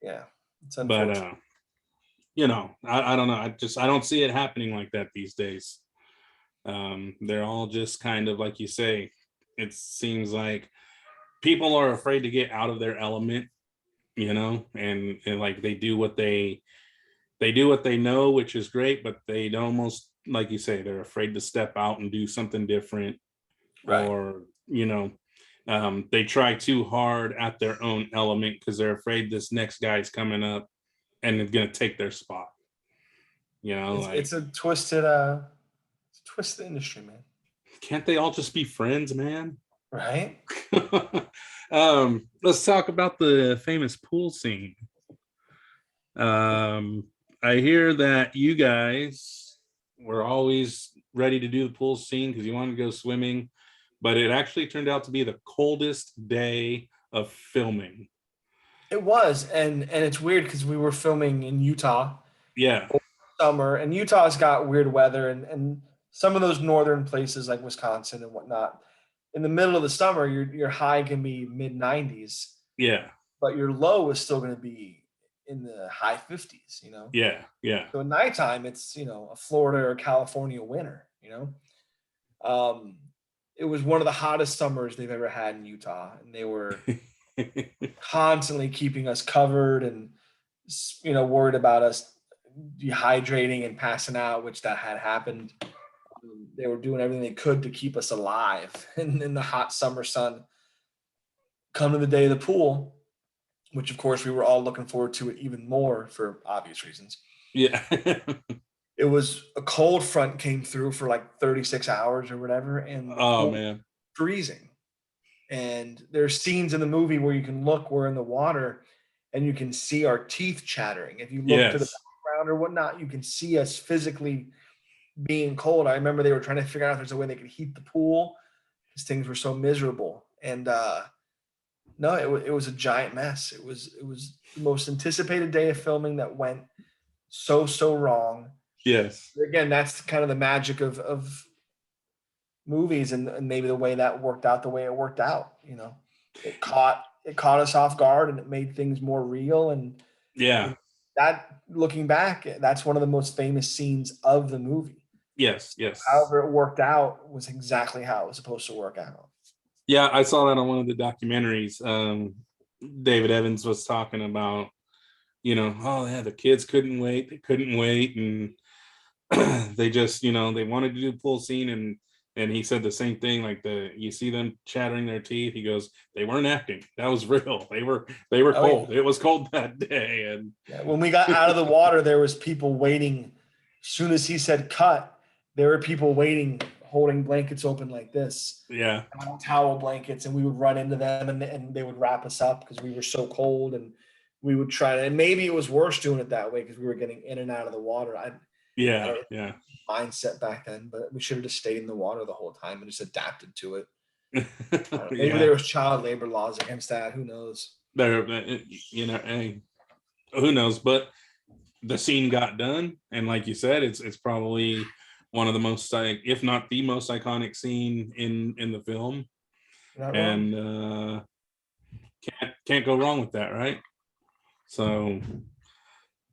yeah, it's But unfortunate. I don't know, I don't see it happening like that these days. They're all just kind of like you say, it seems like people are afraid to get out of their element, and like they do what they know, which is great, but they almost, like you say, they're afraid to step out and do something different, Right. or they try too hard at their own element because they're afraid this next guy's coming up and is going to take their spot. It's Like, it's a twisted industry, man. can't they all just be friends, man? Right? Let's talk about the famous pool scene. Um, I hear that you guys were always ready to do the pool scene because you wanted to go swimming, but it actually turned out to be the coldest day of filming. It was, and it's weird because we were filming in Utah Yeah, over summer, and Utah's got weird weather, and some of those northern places like Wisconsin and whatnot. In the middle of the summer, your high can be mid 90s, yeah, but your low is still going to be in the high 50s. yeah, yeah, So at nighttime, it's a Florida or California winter. Um, it was one of the hottest summers they've ever had in Utah, and they were constantly keeping us covered and worried about us dehydrating and passing out, which that had happened. They were doing everything they could to keep us alive in the hot summer sun. Come to the day of the pool, which of course we were all looking forward to it even more for obvious reasons. yeah. It was a cold front came through for like 36 hours or whatever, and the Oh pool man, freezing. And there's scenes in the movie where you can look, we're in the water, and you can see our teeth chattering. If you look to the yes, background or whatnot, you can see us physically being cold. I remember they were trying to figure out if there's a way they could heat the pool because things were so miserable. And no, it was a giant mess. It was the most anticipated day of filming that went so wrong. yes, Again, that's kind of the magic of movies, and maybe the way that worked out the way it worked out. It caught us off guard, and it made things more real. And yeah, you know, that looking back, that's one of the most famous scenes of the movie. yes, yes. However, it worked out was exactly how it was supposed to work out. Yeah, I saw that on one of the documentaries. David Evans was talking about, oh yeah, the kids couldn't wait. They couldn't wait. And they just, they wanted to do pool scene. And he said the same thing, like you see them chattering their teeth. He goes, they weren't acting. That was real. They were Oh yeah. cold. It was cold that day. And Yeah, when we got out of the water, there was people waiting. As soon as he said cut, there were people waiting, holding blankets open like this, yeah, towel blankets, and we would run into them, and they would wrap us up because we were so cold, and we would try to. And maybe it was worse doing it that way because we were getting in and out of the water. I yeah, don't know yeah. mindset back then, but we should have just stayed in the water the whole time and just adapted to it. Maybe Yeah, there was child labor laws against that. Who knows? there, hey, who knows? But the scene got done, and like you said, it's probably one of the most, if not the most iconic scene in the film, You're not wrong. and can't go wrong with that, right? So,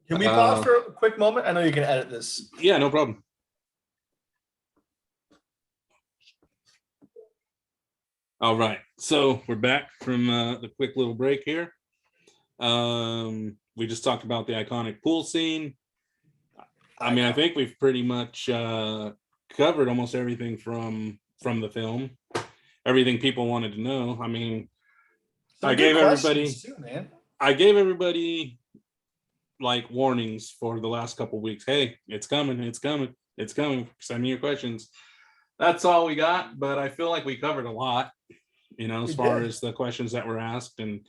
Can we pause for a quick moment? I know you can edit this. yeah, no problem. All right, so we're back from the quick little break here. We just talked about the iconic pool scene. I mean, I think we've pretty much covered almost everything from the film, everything people wanted to know. I mean, Some I good gave everybody, questions too, man. I gave everybody like warnings for the last couple weeks. Hey, it's coming, it's coming, it's coming. Send me your questions. That's all we got, but I feel like we covered a lot, as We far did. as the questions that were asked, and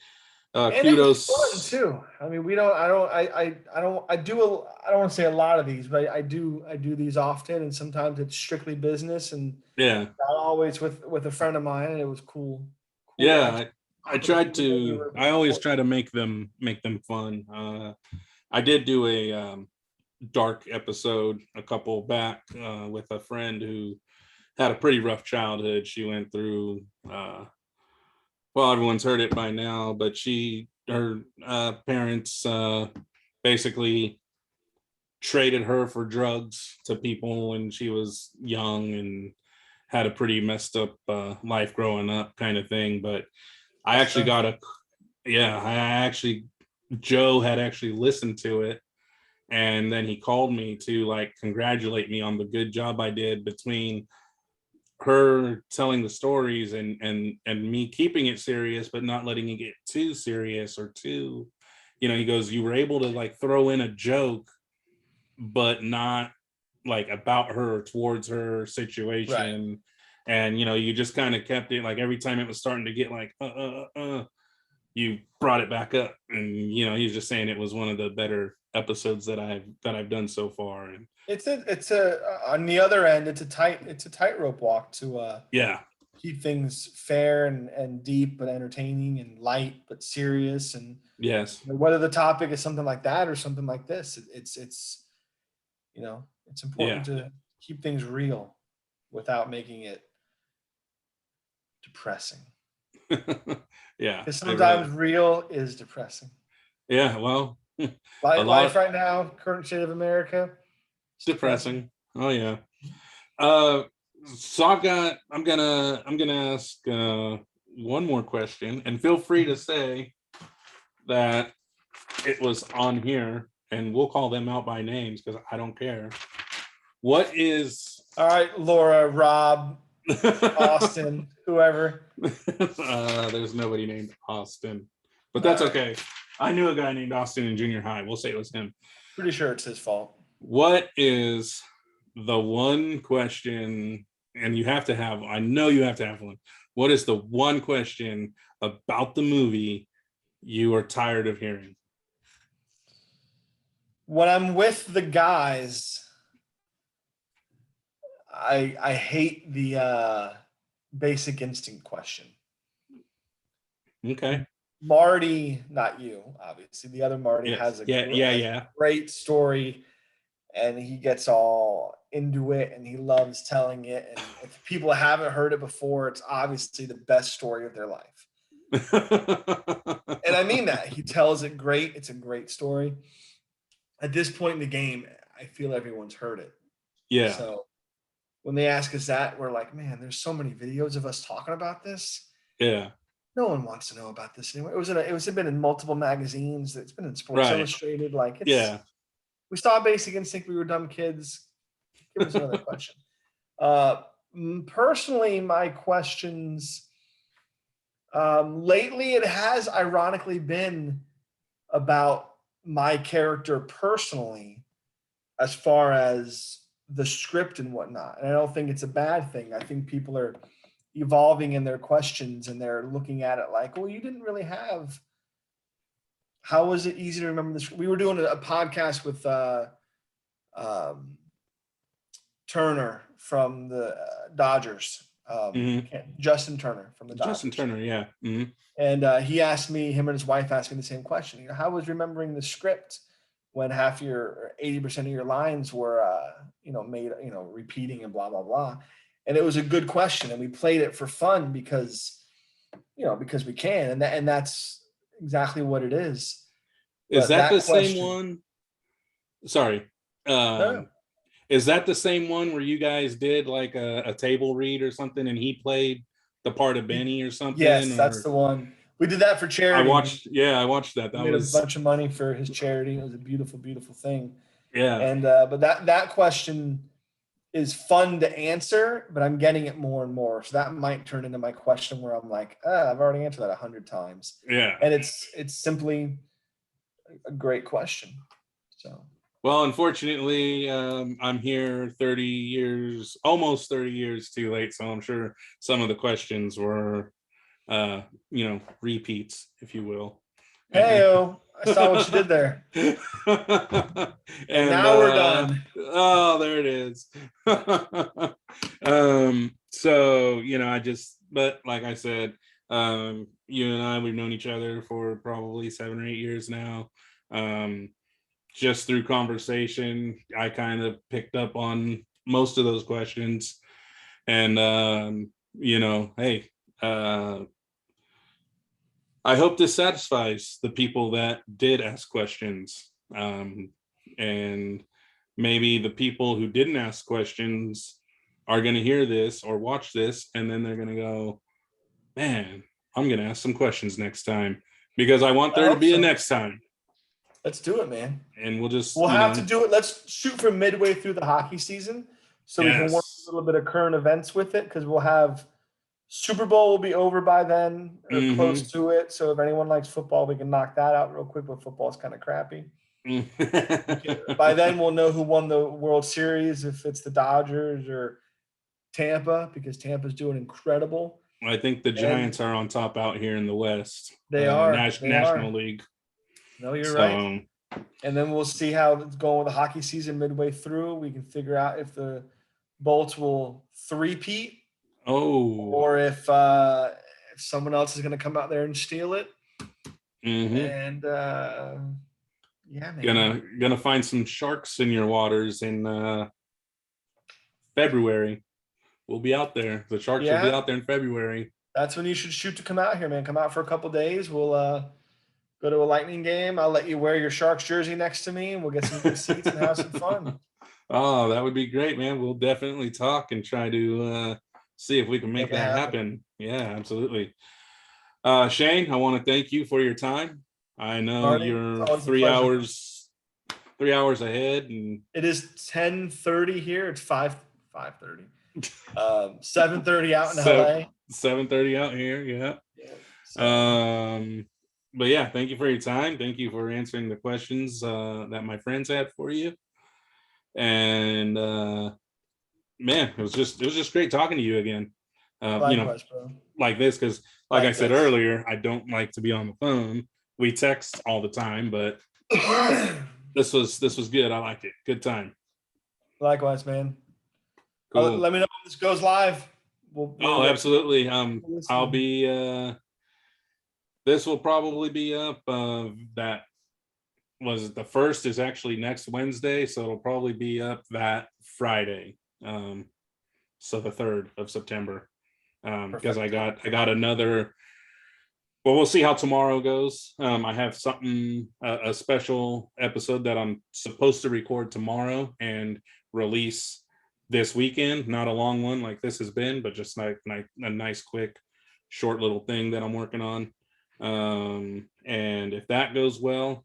And it was fun kudos. too. I mean, I don't want to say a lot of these, but I do these often, and sometimes it's strictly business, and Yeah, not always with a friend of mine, and it was cool to yeah. actually I talk with the tried people that we to. were I being always fortunate. try to make them fun. I did do a dark episode a couple back with a friend who had a pretty rough childhood. She went through. Well, everyone's heard it by now, but her parents basically traded her for drugs to people when she was young and had a pretty messed up life growing up, kind of thing. But I That's actually tough. got a, yeah, I actually, Joe had actually listened to it, and then he called me to like congratulate me on the good job I did between her telling the stories and me keeping it serious but not letting it get too serious or too, he goes, you were able to like throw in a joke but not like about her, towards her Right. situation. And you just kind of kept it like, every time it was starting to get like you brought it back up. And he's just saying it was one of the better episodes that I've done so far. And It's a on the other end, it's a tightrope walk to yeah. keep things fair and deep but entertaining, and light but serious, and Yes. whether the topic is something like that or something like this, it's important Yeah. to keep things real without making it depressing, Yeah, because it really. sometimes real is depressing. Yeah, well, a Life lot right now, current state of America, it's depressing. depressing. Oh yeah. Uh, so I'm gonna ask one more question, and feel free to say that it was on here, and we'll call them out by names because I don't care. What is All right, Laura, Rob, Austin, whoever. there's nobody named Austin, but All that's right. okay. I knew a guy named Austin in junior high. We'll say it was him. Pretty sure it's his fault. What is the one question, and I know you have to have one. What is the one question about the movie you are tired of hearing? When I'm with the guys, I hate the basic instinct question. Okay. Marty, not you, obviously. The other Marty Yes. has a Yeah. Yeah. Yeah. great story, and he gets all into it, and he loves telling it. And if people haven't heard it before, it's obviously the best story of their life. And I mean that. He tells it great. It's a great story. At this point in the game, I feel everyone's heard it. Yeah. So when they ask us that, we're like, man, there's so many videos of us talking about this. Yeah. No one wants to know about this anymore. It was been in multiple magazines. It's been in Sports Right. Illustrated. Like Yeah. we saw Basic Instinct. We were dumb kids. Give us another question. Personally, my questions lately, it has ironically been about my character personally, as far as the script and whatnot. And I don't think it's a bad thing. I think people are evolving in their questions, and they're looking at it like, well, you didn't really have. How was it easy to remember this? We were doing a podcast with um, Turner from the Dodgers. Justin Turner from the Dodgers. Justin Turner, yeah. Mm-hmm. And he asked me, him and his wife asked me the same question. You know, how was remembering the script when half your 80% of your lines were, made, repeating and blah, blah, blah. And it was a good question. And we played it for fun because we can. And that's exactly what it is. Is But that the question, same one? Sorry. No. Is that the same one where you guys did like a table read or something and he played the part of Benny or something? Yes, that's the one. We did that for charity. I watched that. That was a bunch of money for his charity. It was a beautiful, beautiful thing. Yeah. And but that question is fun to answer, but I'm getting it more and more. So that might turn into my question where I'm like, I've already answered that 100 times. Yeah. And it's simply a great question. So. Well, unfortunately, I'm here almost 30 years too late. So I'm sure some of the questions were, repeats, if you will. Hey-o, I saw what you did there. and now we're done. Oh, there it is. So, but like I said, you and I, we've known each other for probably 7 or 8 years now. Just through conversation, I kind of picked up on most of those questions. And, hey, I hope this satisfies the people that did ask questions. And maybe the people who didn't ask questions are going to hear this or watch this, and then they're going to go, man, I'm going to ask some questions next time, because I want there to be a next time. Let's do it, man. And we'll have to do it. Let's shoot for midway through the hockey season so we can work a little bit of current events with it, because we'll have Super Bowl will be over by then, or close to it. So if anyone likes football, we can knock that out real quick, but football is kind of crappy. By then, we'll know who won the World Series, if it's the Dodgers or Tampa, because Tampa's doing incredible. I think the Giants are on top out here in the West. They are. National League. No, you're right. And then we'll see how it's going with the hockey season midway through. We can figure out if the Bolts will three-peat. Or if someone else is going to come out there and steal it. And man. Gonna find some sharks in your waters in February. We'll be out there. The sharks will be out there in February. That's when you should shoot to come out here, man. Come out for a couple days. We'll go to a Lightning game. I'll let you wear your Sharks jersey next to me, and we'll get some good seats and have some fun. Oh, that would be great, man. We'll definitely talk and try to see if we can make that happen. Yeah, absolutely. Shane, I want to thank you for your time. I know Marty, you're 3 hours ahead, and it is 10:30 here. It's 5:30. 7:30 out in LA. 7:30 out here. Yeah. But yeah, thank you for your time. Thank you for answering the questions that my friends had for you. And man, it was just great talking to you again. Likewise, bro. Like this, because like I said earlier, I don't like to be on the phone. We text all the time, but this was good. I liked it. Good time. Likewise, man. Cool. Let me know when this goes live. We'll absolutely. I'll be. This will probably be up. That was the first is actually next Wednesday, so it'll probably be up that Friday. So the 3rd of September. Because I got another. Well, we'll see how tomorrow goes. I have something, a special episode that I'm supposed to record tomorrow and release this weekend. Not a long one like this has been, but just like a nice, quick, short little thing that I'm working on. And if that goes well,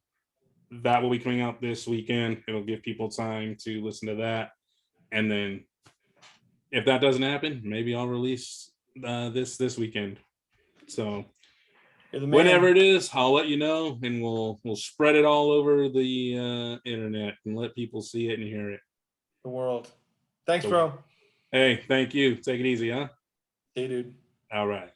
that will be coming out this weekend. It'll give people time to listen to that. And then if that doesn't happen, maybe I'll release this weekend. So whenever it is, I'll let you know, and we'll spread it all over the internet and let people see it and hear it. The world. Thanks, bro. Hey, thank you. Take it easy, huh? Hey, dude. All right.